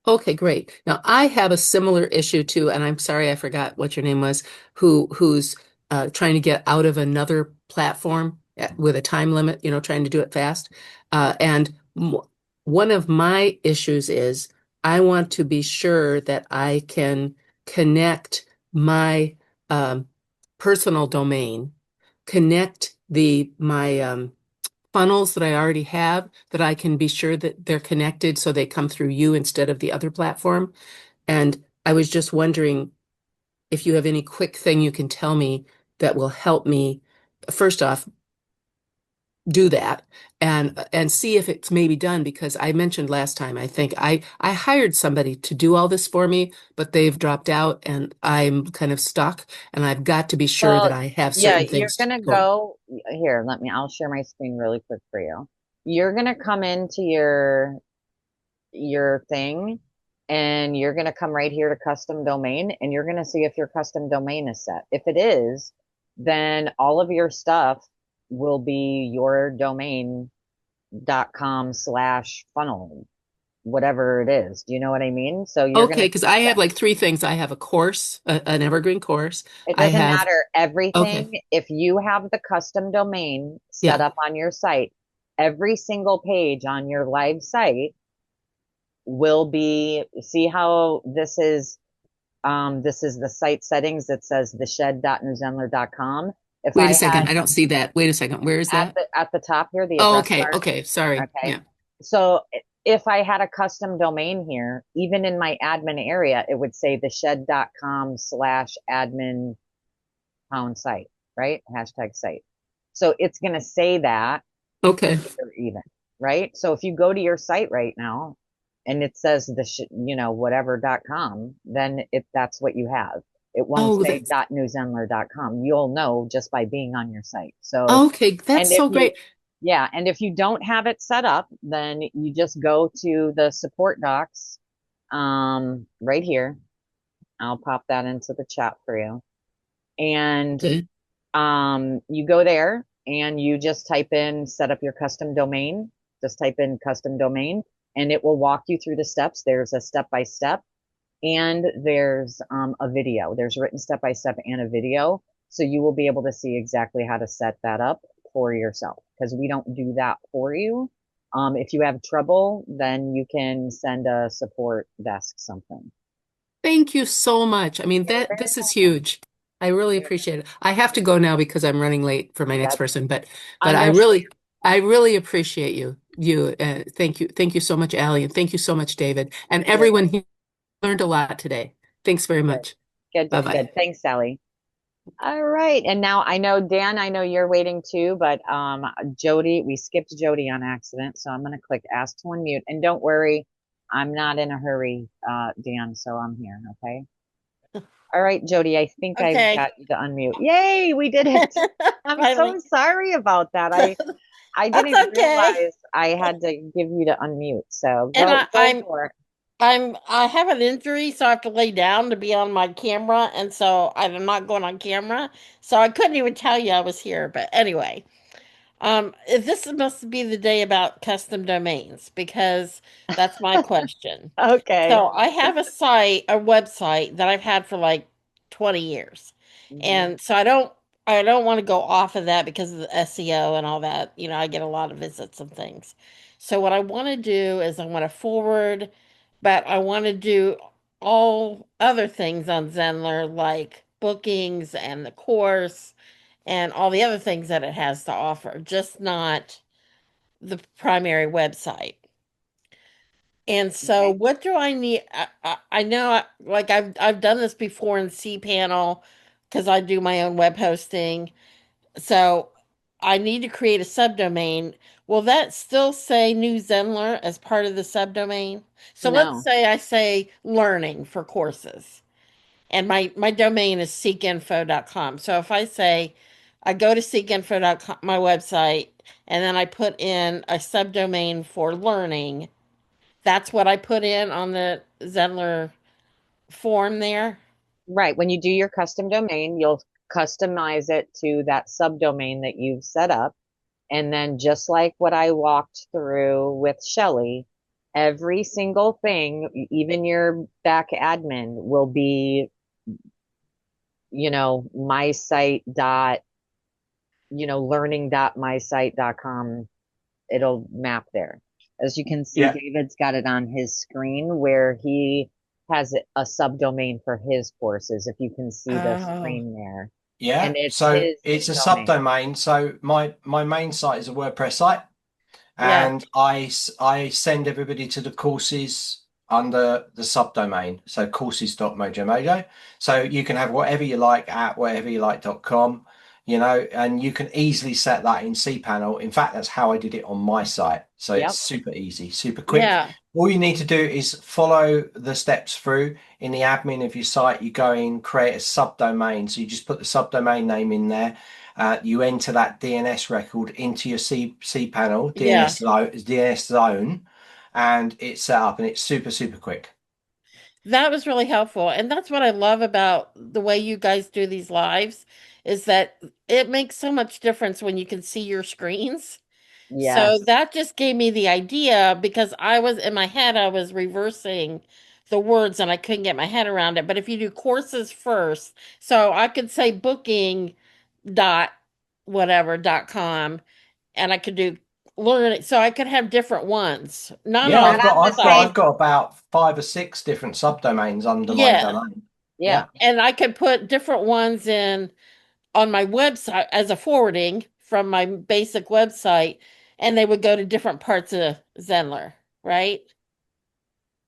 Okay, great. Now I have a similar issue too, and I'm sorry I forgot what your name was, who's trying to get out of another platform with a time limit, trying to do it fast. And one of my issues is I want to be sure that I can connect my personal domain, connect my funnels that I already have, that I can be sure that they're connected so they come through you instead of the other platform. And I was just wondering if you have any quick thing you can tell me that will help me, first off, do that and see if it's maybe done, because I mentioned last time, I think I hired somebody to do all this for me, but they've dropped out and I'm kind of stuck, and I've got to be sure that I have certain You're things gonna going. go here. I'll share my screen really quick for you. You're gonna come into your thing, and you're gonna come right here to custom domain, and you're gonna see if your custom domain is set. If it is, then all of your stuff will be your domain.com/funnel, whatever it is. Do you know what I mean? So you're Okay, gonna because I have like three things. I have a course, an evergreen course. It I doesn't have, matter. okay, Everything, if you have the custom domain set yeah. up on your site, every single page on your live site will be, see how this is the site settings that says theshed.newzenler.com. If Wait I a second, had I don't see that. Wait a second, where is that? at the top here, the Oh, address okay, bar. okay, sorry. Okay. Yeah. So if I had a custom domain here, even in my admin area, it would say theshed.com/admin site, right? Hashtag site. So it's going to say that Okay. even, right? So if you go to your site right now and it says whatever.com, then that's what you have. It won't say .newzenler.com. You'll know just by being on your site. So, okay, that's and if so you, great. Yeah, and if you don't have it set up, then you just go to the support docs right here. I'll pop that into the chat for you. And Okay. you go there and you just type in set up your custom domain. Just type in custom domain and it will walk you through the steps. There's a step by step and there's a video. There's written step by step and a video. So you will be able to see exactly how to set that up for yourself because we don't do that for you. If you have trouble, then you can send a support desk something. Thank you so much. I mean, You're very this is welcome. huge. I really appreciate it. I have to go now because I'm running late for my next That's person, but understood. I really appreciate you. Thank you so much, Allie, and thank you so much, David, and You're everyone here learned a lot today. Thanks very good. much. Good, good, Bye-bye. good. Thanks, Sally. All right. And now I know, Dan, I know you're waiting too, but Jody, we skipped Jody on accident. So I'm going to click ask to unmute. And don't worry, I'm not in a hurry, Dan, so I'm here. Okay. All right, Jody, I think I've Okay. got you to unmute. Yay, we did it. I'm so Finally. sorry about that. I That's didn't okay. realize I had to give you to unmute. So And go for it. I have an injury, so I have to lay down to be on my camera, and so I'm not going on camera. So I couldn't even tell you I was here. But anyway, this must be the day about custom domains because that's my question. Okay. So I have a website that I've had for like 20 years. Mhm. And so I don't want to go off of that because of the SEO and all that. You know, I get a lot of visits and things. So what I want to do is I want to forward, but I want to do all other things on Zenler like bookings and the course and all the other things that it has to offer, just not the primary website. And so, Okay. what do I need? I know, like I've done this before in cPanel because I do my own web hosting. So I need to create a subdomain. Will that still say New Zenler as part of the subdomain? So let's No. say I say learning for courses, and my domain is seekinfo.com. So if I say I go to seekinfo.com, my website, and then I put in a subdomain for learning, that's what I put in on the Zenler form there. Right. When you do your custom domain, you'll customize it to that subdomain that you've set up. And then just like what I walked through with Shelly, every single thing, even your back admin will be, my site dot, learning.mysite.com. It'll map there. As you can see, Yeah. David's got it on his screen where he has a subdomain for his courses. If you can see the Oh, screen there. Yeah. And it's So his it's a domain. subdomain. So my main site is a WordPress site, yeah. and I send everybody to the courses under the subdomain. So courses.mojomojo. So you can have whatever you like at whateveryouLike.com, and you can easily set that in cPanel. In fact, that's how I did it on my site. So Yep. it's super easy, super quick. Yeah. All you need to do is follow the steps through. In the admin of your site, you go in, create a subdomain. So you just put the subdomain name in there. You enter that DNS record into your cPanel Yeah. DNS zone, and it's set up, and it's super, super quick. That was really helpful. And that's what I love about the way you guys do these lives is that it makes so much difference when you can see your screens. So Yes. that just gave me the idea because I was in my head, I was reversing the words and I couldn't get my head around it. But if you do courses first, so I could say booking dot whatever dot com and I could do learn so I could have different ones. Not Yeah, on Not I've got on the I've got same. I've got about 5 or 6 different subdomains under my yeah. domain. Yeah. And I could put different ones in on my website as a forwarding from my basic website, and they would go to different parts of Zenler, right?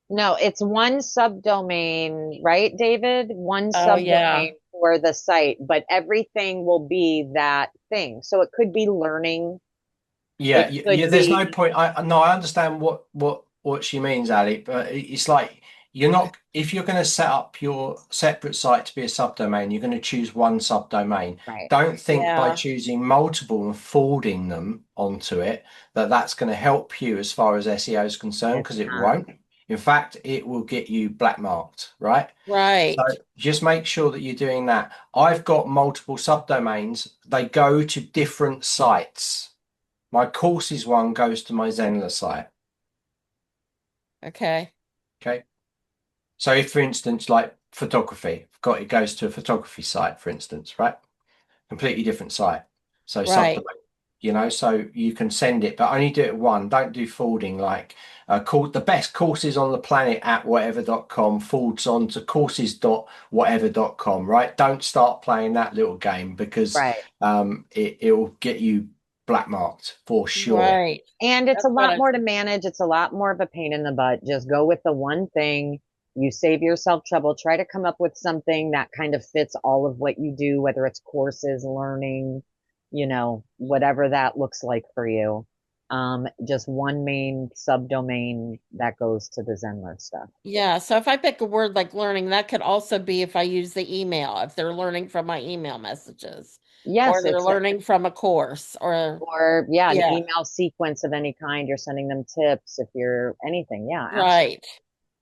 No, it's one subdomain, right, David? One Oh, yeah. subdomain for the site, but everything will be that thing. So it could be learning. Yeah, It yeah. could There's no be, point. I understand what she means, Ali, but it's like you're not, if you're going to set up your separate site to be a subdomain, you're going to choose one subdomain. Right. Don't think by Yeah. choosing multiple and forwarding them onto it that that's going to help you as far as SEO is concerned, because it won't. In fact, it will get you black marked, right? Right. So just make sure that you're doing that. I've got multiple subdomains. They go to different sites. My courses one goes to my Zenler site. Okay. Okay. So if, for instance, like photography, it goes to a photography site, for instance, right? Completely different site. So Right. subdomain, you know, so you can send it, but only do it one. Don't do forwarding like the best courses on the planet at whatever.com forwards on to courses.whatever.com, right? Don't start playing that little game because Right. it'll get you black marked for sure. Right. And it's That's a what lot I- more to manage. It's a lot more of a pain in the butt. Just go with the one thing. You save yourself trouble. Try to come up with something that kind of fits all of what you do, whether it's courses, learning, you know, whatever that looks like for you. Just one main subdomain that goes to the Zenler stuff. Yeah. So if I pick a word like learning, that could also be if I use the email, if they're learning from my email messages, Yes, or they're it's learning from a course, or yeah, an Yeah. email sequence of any kind. You're sending them tips if you're anything. Yeah, absolutely. right.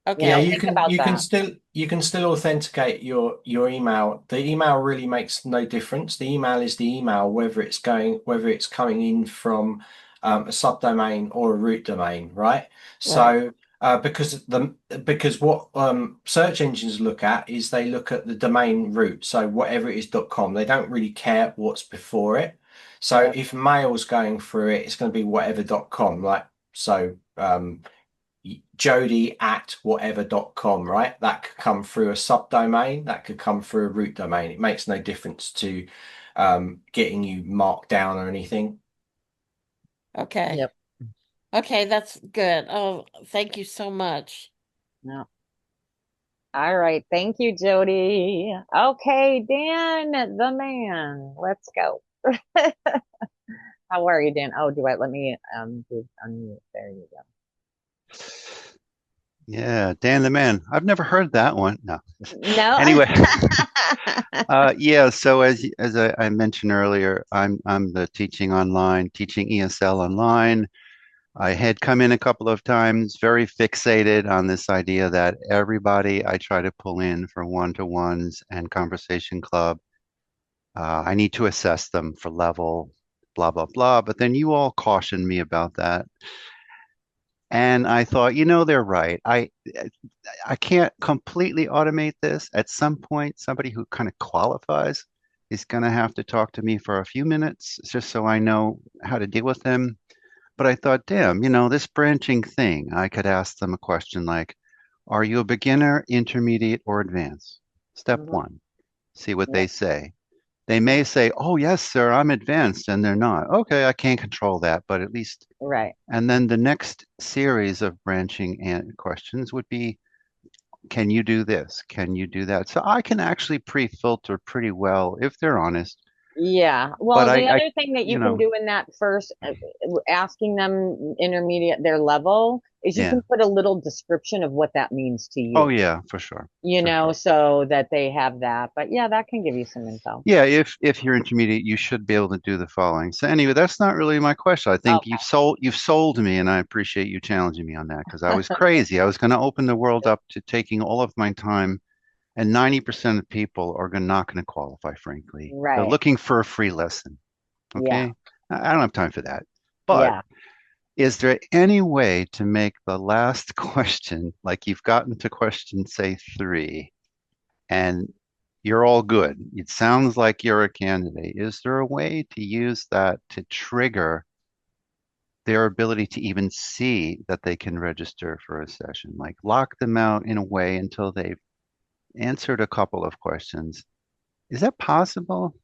Okay. Yeah, Think about that. you can still authenticate your email. The email really makes no difference. The email is the email, whether it's coming in from a subdomain or a root domain, right? So because what search engines look at is they look at the domain root, so whatever it is .com. They don't really care what's before it. So Yeah. if mail's going through it, it's going to be whatever.com, like so. Jody at whatever.com, right? That could come through a subdomain, that could come through a root domain. It makes no difference to getting you marked down or anything. Okay. Yep. Okay, that's good. Oh, thank you so much. No. All right. Thank you, Jody. Okay, Dan, the man. Let's go. How are you, Dan? Oh, let me unmute. There you go. Yeah, Dan the man. I've never heard that one. No. No. Anyway, yeah. So as I mentioned earlier, I'm the teaching ESL online. I had come in a couple of times, very fixated on this idea that everybody I try to pull in for one-to-ones and conversation club, I need to assess them for level, blah, blah, blah. But then you all cautioned me about that. And I thought, they're right. I can't completely automate this. At some point, somebody who kind of qualifies is going to have to talk to me for a few minutes just so I know how to deal with them. But I thought, damn, this branching thing, I could ask them a question like, are you a beginner, intermediate, or advanced? Step one, see what they say. They may say, oh, yes, sir, I'm advanced, and they're not. Okay, I can't control that, but at least. Right. And then the next series of branching questions would be, can you do this? Can you do that? So I can actually pre-filter pretty well if they're honest. Yeah. Well, But the other thing that you can do in that first, asking them intermediate, their level, is you can put a little description of what that means to you. Oh, yeah, for sure. So that they have that. But yeah, that can give you some info. Yeah, if you're intermediate, you should be able to do the following. So anyway, that's not really my question. I think you've sold me, and I appreciate you challenging me on that because I was crazy. I was going to open the world up to taking all of my time. And 90% of people are not going to qualify, frankly. Right. They're looking for a free lesson. Okay. Yeah. I don't have time for that. But is there any way to make the last question, like you've gotten to question, say, 3, and you're all good? It sounds like you're a candidate. Is there a way to use that to trigger their ability to even see that they can register for a session? Like lock them out in a way until they've answered a couple of questions. Is that possible?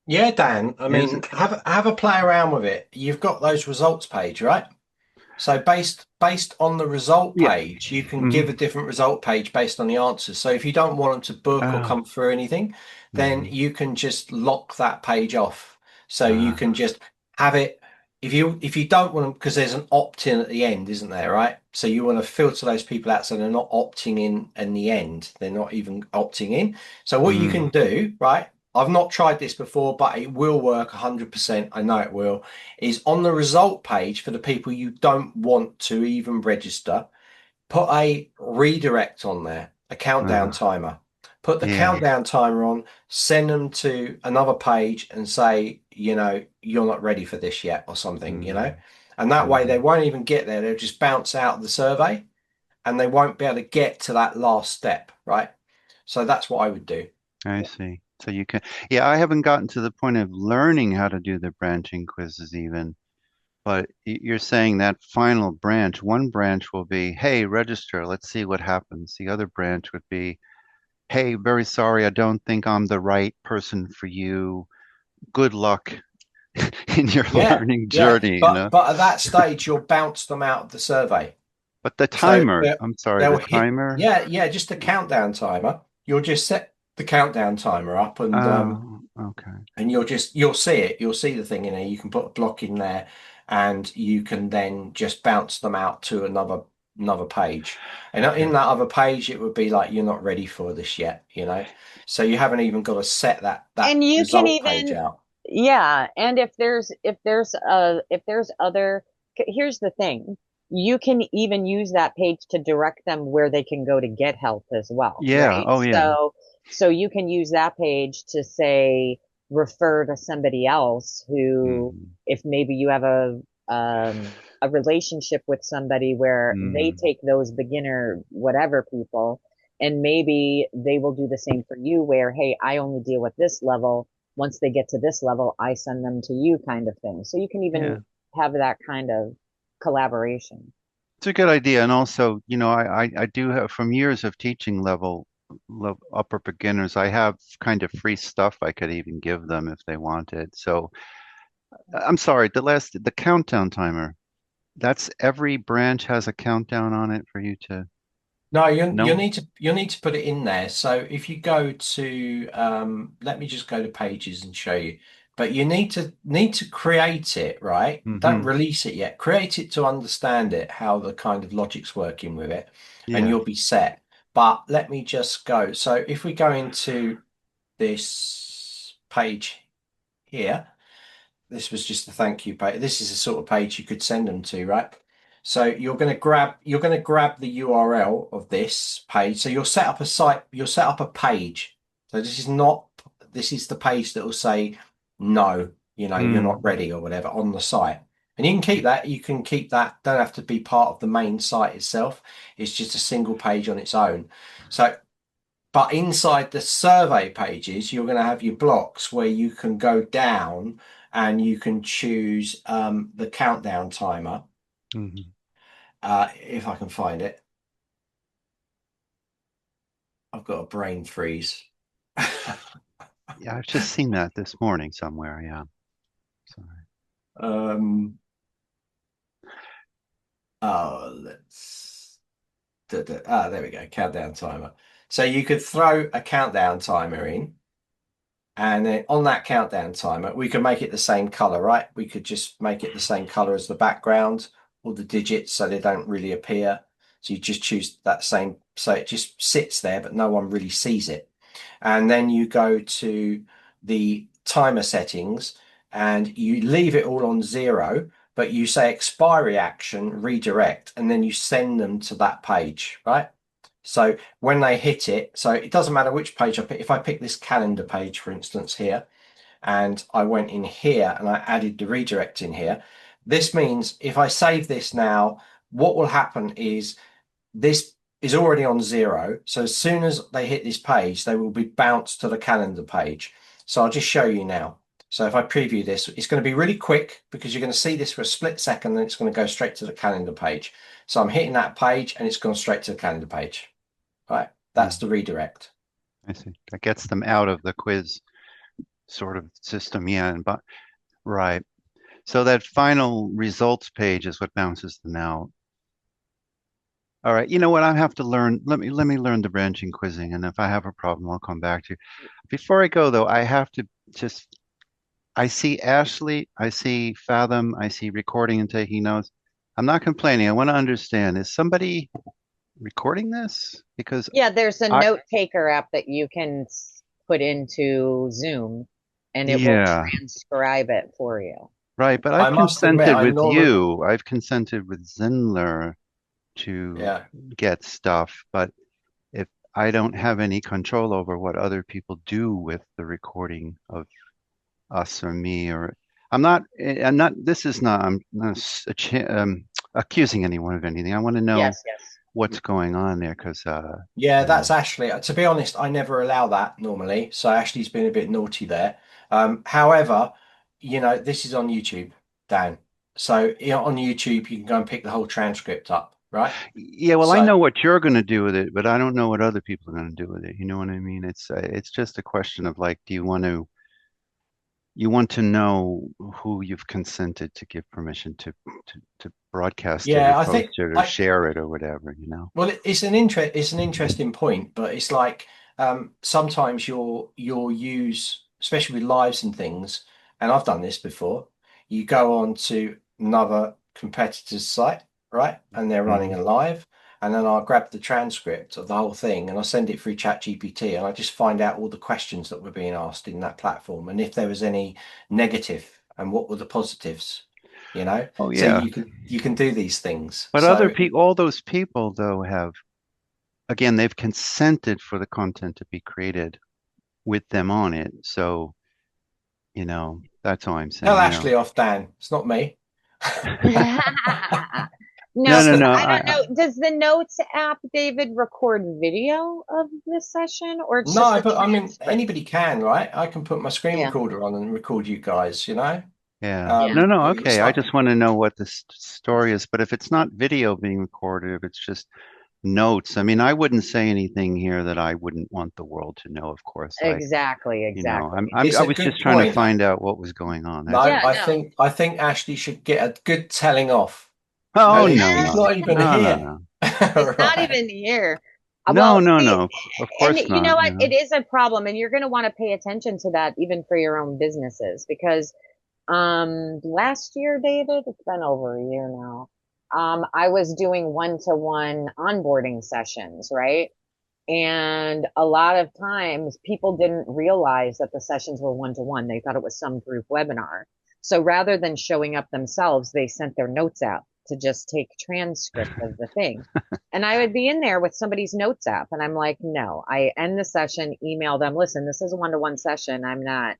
Yeah, Dan. I mean, have a play around with it. You've got those results page, right? So based on the result page, you can give a different result page based on the answers. So if you don't want them to book or come through anything, then you can just lock that page off. So you can just have it if you don't want them, because there's an opt-in at the end, isn't there, right? So you want to filter those people out so they're not opting in the end. They're not even opting in. So what you can do, right? I've not tried this before, but it will work 100%. I know it will. Is on the result page for the people you don't want to even register, put a redirect on there, a countdown timer. Put the countdown timer on, send them to another page and say, you know, you're not ready for this yet or something, you know? And that way they won't even get there. They'll just bounce out of the survey and they won't be able to get to that last step, right? So that's what I would do. I see. So you can, yeah, I haven't gotten to the point of learning how to do the branching quizzes even, but you're saying that final branch, one branch will be, hey, register, let's see what happens. The other branch would be, hey, very sorry, I don't think I'm the right person for you. Good luck in your learning journey, you know. But at that stage, you'll bounce them out of the survey. But the So timer, I'm sorry, the timer. Just a countdown timer. You'll just set the countdown timer up and okay. And you'll see it. You'll see the thing in there. You can put a block in there and you can then just bounce them out to another page. And in that other page, it would be like, you're not ready for this yet, you know? So you haven't even got to set that And you can result page even, out. yeah. And if there's other, here's the thing. You can even use that page to direct them where they can go to get help as well. Yeah. Right? Oh, yeah. So you can use that page to say, refer to somebody else who, if maybe you have a relationship with somebody where they take those beginner whatever people, and maybe they will do the same for you where, hey, I only deal with this level. Once they get to this level, I send them to you kind of thing. So you can even have that kind of collaboration. It's a good idea. And also, you know, I do have from years of teaching level upper beginners, I have kind of free stuff I could even give them if they wanted. So I'm sorry, the countdown timer, that's every branch has a countdown on it for you to No, you need to put it in there. So if you go to let me just go to pages and show you. But you need to create it, right? Don't release it yet. Create it to understand it, how the kind of logic's working with it, and you'll be set. But let me just go. So if we go into this page here, this was just a thank you page. This is the sort of page you could send them to, right? So you're going to grab the URL of this page. So you'll set up a site, you'll set up a page. So this is the page that will say no, you know, you're not ready or whatever on the site. And you can keep that, don't have to be part of the main site itself. It's just a single page on its own. So but inside the survey pages, you're going to have your blocks where you can go down and you can choose the countdown timer. If I can find it. I've got a brain freeze. Yeah, I've just seen that this morning somewhere. Yeah. Sorry. There we go. Countdown timer. So you could throw a countdown timer in, and then on that countdown timer, we could make it the same color, right? We could just make it the same color as the background, all the digits, so they don't really appear. So you just choose that same, so it just sits there, but no one really sees it. And then you go to the timer settings and you leave it all on 0, but you say expiry action, redirect, and then you send them to that page, right? So when they hit it, so it doesn't matter which page I pick. If I pick this calendar page, for instance, here, and I went in here and I added the redirect in here, this means if I save this now, what will happen is this is already on 0. So as soon as they hit this page, they will be bounced to the calendar page. So I'll just show you now. So if I preview this, it's going to be really quick because you're going to see this for a split second, then it's going to go straight to the calendar page. So I'm hitting that page and it's gone straight to the calendar page. Right, that's the redirect. I see. That gets them out of the quiz sort of system, yeah. But right. So that final results page is what bounces them out. All right. You know what? I have to learn. Let me learn the branching quizzing, and if I have a problem, I'll come back to you. Before I go, though, I have to just I see Ashley, I see Fathom, I see recording and taking notes. I'm not complaining. I want to understand, is somebody recording this? Because Yeah, there's a I, note taker app that you can put into Zoom and it will yeah, transcribe it for you. right. But I I've must admit, consented I with normally, you. I've consented with Zenler to yeah. get stuff, but if I don't have any control over what other people do with the recording of us or me, or I'm not, this is not, I'm not accusing anyone of anything. I want to know Yes, yes. what's going on there because, Yeah, you know, that's Ashley. To be honest, I never allow that normally. So Ashley's been a bit naughty there. However, this is on YouTube, Dan. So on YouTube, you can go and pick the whole transcript up, right? yeah, well, I So know what you're going to do with it, but I don't know what other people are going to do with it. You know what I mean? It's just a question of like, do you want to know who you've consented to give permission to broadcast it or yeah, I post think it or I share it or whatever, you know? well, it's an interesting point, but it's like sometimes you'll use, especially with lives and things, and I've done this before. You go on to another competitor's site, right? And they're running Hmm. a live, and then I'll grab the transcript of the whole thing and I'll send it through Chat GPT, and I just find out all the questions that were being asked in that platform, and if there was any negative, and what were the positives, you know? Oh So yeah. you can do these things. But other So people, all those people though have, again, they've consented for the content to be created with them on it. So, that's all I'm tell saying, Ashley off, Dan. It's not me. No, No, no, because no. I don't know. Does the Notes app, David, record video of this session or it's just No, a but I mean, transcript? anybody can, right? I can put my screen Yeah, recorder on and record you guys, Yeah. yeah. No, no. It's Okay. I like, just want to know what the story is. But if it's not video being recorded, if it's just notes, I mean, I wouldn't say anything here that I wouldn't want the world to know, of course. Exactly, I'm, exactly. I'm, it's I a was good just trying to point. find out what was going on. That's No, Yeah, all. no. I think Ashley should get a good telling off. Oh, Alice, no, she's no, not even no, no, here. no. It's not Right. even here. No, Well, no, see, no. Of and course you know not, what? It is a problem, and you're going to want to pay attention to that even for your own businesses because last year, David, it's been over a year now. I was doing one-to-one onboarding sessions, right? And a lot of times people didn't realize that the sessions were one-to-one. They thought it was some group webinar. So rather than showing up themselves, they sent their notes out to just take transcript of the thing. And I would be in there with somebody's notes app and I'm like, no, I end the session, email them, listen, this is a one-to-one session. I'm not,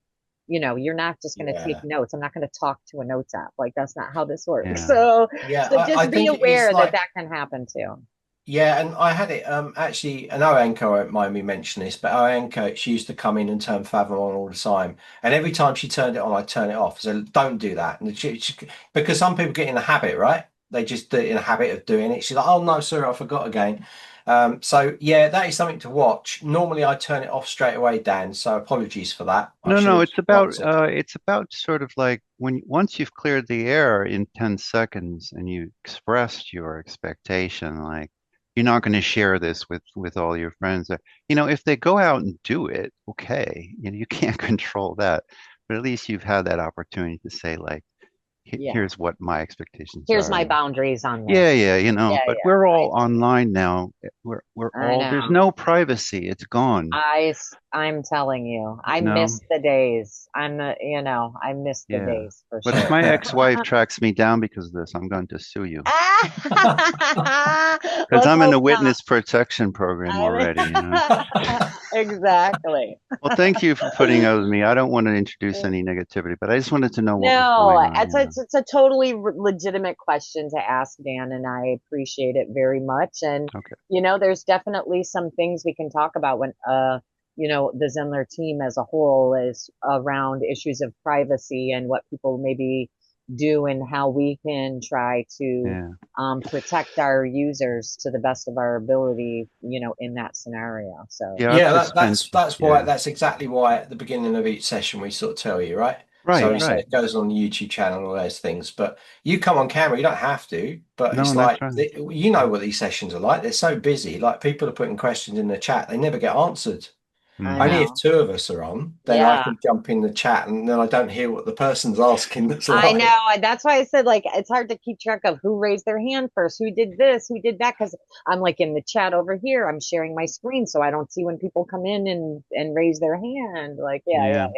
you're not just going to take Yeah. notes. I'm not going to talk to a notes app. Like that's not how this works. Yeah. So, Yeah, so I just be think it's aware that like, that can happen too. yeah, and I had it actually, and Oanko won't mind me mentioning this, but Oanko, she used to come in and turn Fathom on all the time. And every time she turned it on, I'd turn it off. So don't do that. And because some people get in the habit, right? They just get in a habit of doing it. She's like, oh no, sorry, I forgot again. So yeah, that is something to watch. Normally I turn it off straight away, Dan. So apologies for that. I No, should no, have not said. it's about sort of like once you've cleared the air in 10 seconds and you expressed your expectation, like you're not going to share this with all your friends. If they go out and do it, okay, you can't control that, but at least you've had that opportunity to say like, Yeah. here's what my expectations Here's are. my boundaries on this. Yeah, yeah, Yeah, but yeah, we're all I see. online now. I There's know. no privacy. It's gone. I'm telling you, I No. miss the days. I miss the Yeah. days for But if sure. my ex-wife tracks me down because of this, I'm going to sue you. Because Let's I'm in the hope not. witness protection program already, Exactly. Well, thank you for putting up with me. I don't want to introduce any negativity, but I just wanted to know what was No, going on. it's a totally legitimate question to ask, Dan, and I appreciate it very much. And Okay. there's definitely some things we can talk about when the Zenler team as a whole is around issues of privacy and what people maybe do and how we can try to Yeah. protect our users to the best of our ability, in that scenario. So Yeah, I've Yeah, just spent, that's exactly why at the beginning of each session we sort of tell you, right? Right, So we say right. it goes on the YouTube channel and all those things, but you come on camera, you don't have to, but No, it's that's like right. you know what these sessions are like. They're so busy. Like people are putting questions in the chat, they never get answered. I Only if know. two of us are on, then I Yeah. can jump in the chat and then I don't hear what the person's asking that's I live. know. That's why I said like it's hard to keep track of who raised their hand first, who did this, who did that, because I'm like in the chat over here. I'm sharing my screen so I don't see when people come in and raise their hand. Like, yeah.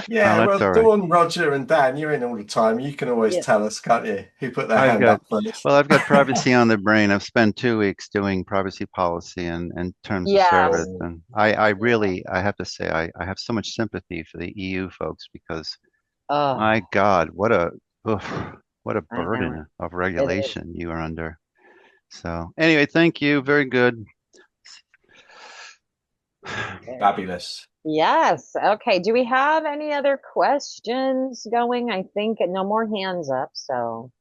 Yeah, Well, well, that's all right. Dawn, Roger, and Dan, you're in all the time. You can always Yeah. tell us, can't you, who put their I've hand got up first. I've got privacy on the brain. I've spent 2 weeks doing privacy policy and terms of Yes. service, and I really I have to say I have so much sympathy for the EU folks because Oh, my God, oof, what a I know. burden of It is. regulation you are under. So anyway, thank you. Very good. Fabulous. Yes. Okay. Do we have any other questions going? I think no more hands up. So,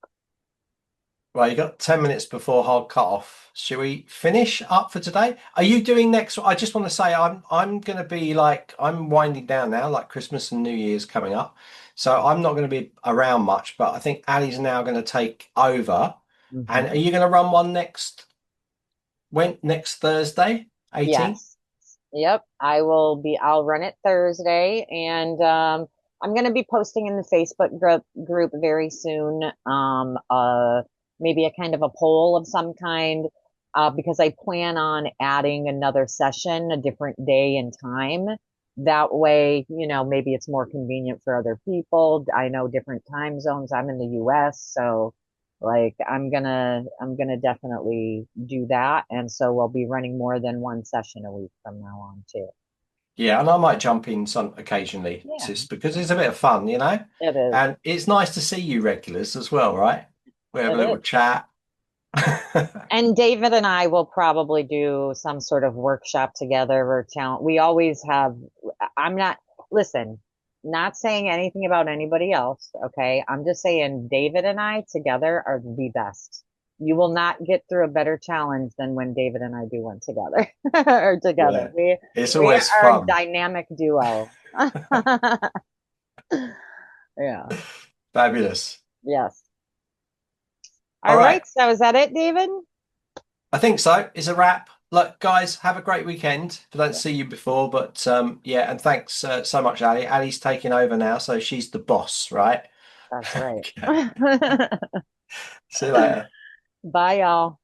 Right, you got 10 minutes before hard cut off. Should we finish up for today? Are you doing next? I just want to say I'm going to be like I'm winding down now, like Christmas and New Year's coming up. So I'm not going to be around much, but I think Ali's now going to take over. And are you going to run one next Thursday, 18th? yes. Yep. I'll run it Thursday and I'm going to be posting in the Facebook group very soon. Maybe a kind of a poll of some kind, because I plan on adding another session, a different day and time. That way, maybe it's more convenient for other people. I know different time zones. I'm in the US, so like I'm gonna definitely do that. And so we'll be running more than one session a week from now on too. Yeah, and I might jump in some occasionally Yeah. just because it's a bit of fun, It is. And it's nice to see you regulars as well, right? We have a It little is. chat. And David and I will probably do some sort of workshop together or challenge. We always have, listen, not saying anything about anybody else. Okay. I'm just saying David and I together are the best. You will not get through a better challenge than when David and I do one together or together. Yeah. It's We always are a fun. dynamic duo. Yeah. Fabulous. Yes. All All right. right. So is that it, David? I think so. It's a wrap. Look, guys, have a great weekend. If I don't see you before, but yeah, and thanks so much, Ali. Ali's taking over now, so she's the boss, right? That's right. Okay. See you later. Bye, y'all.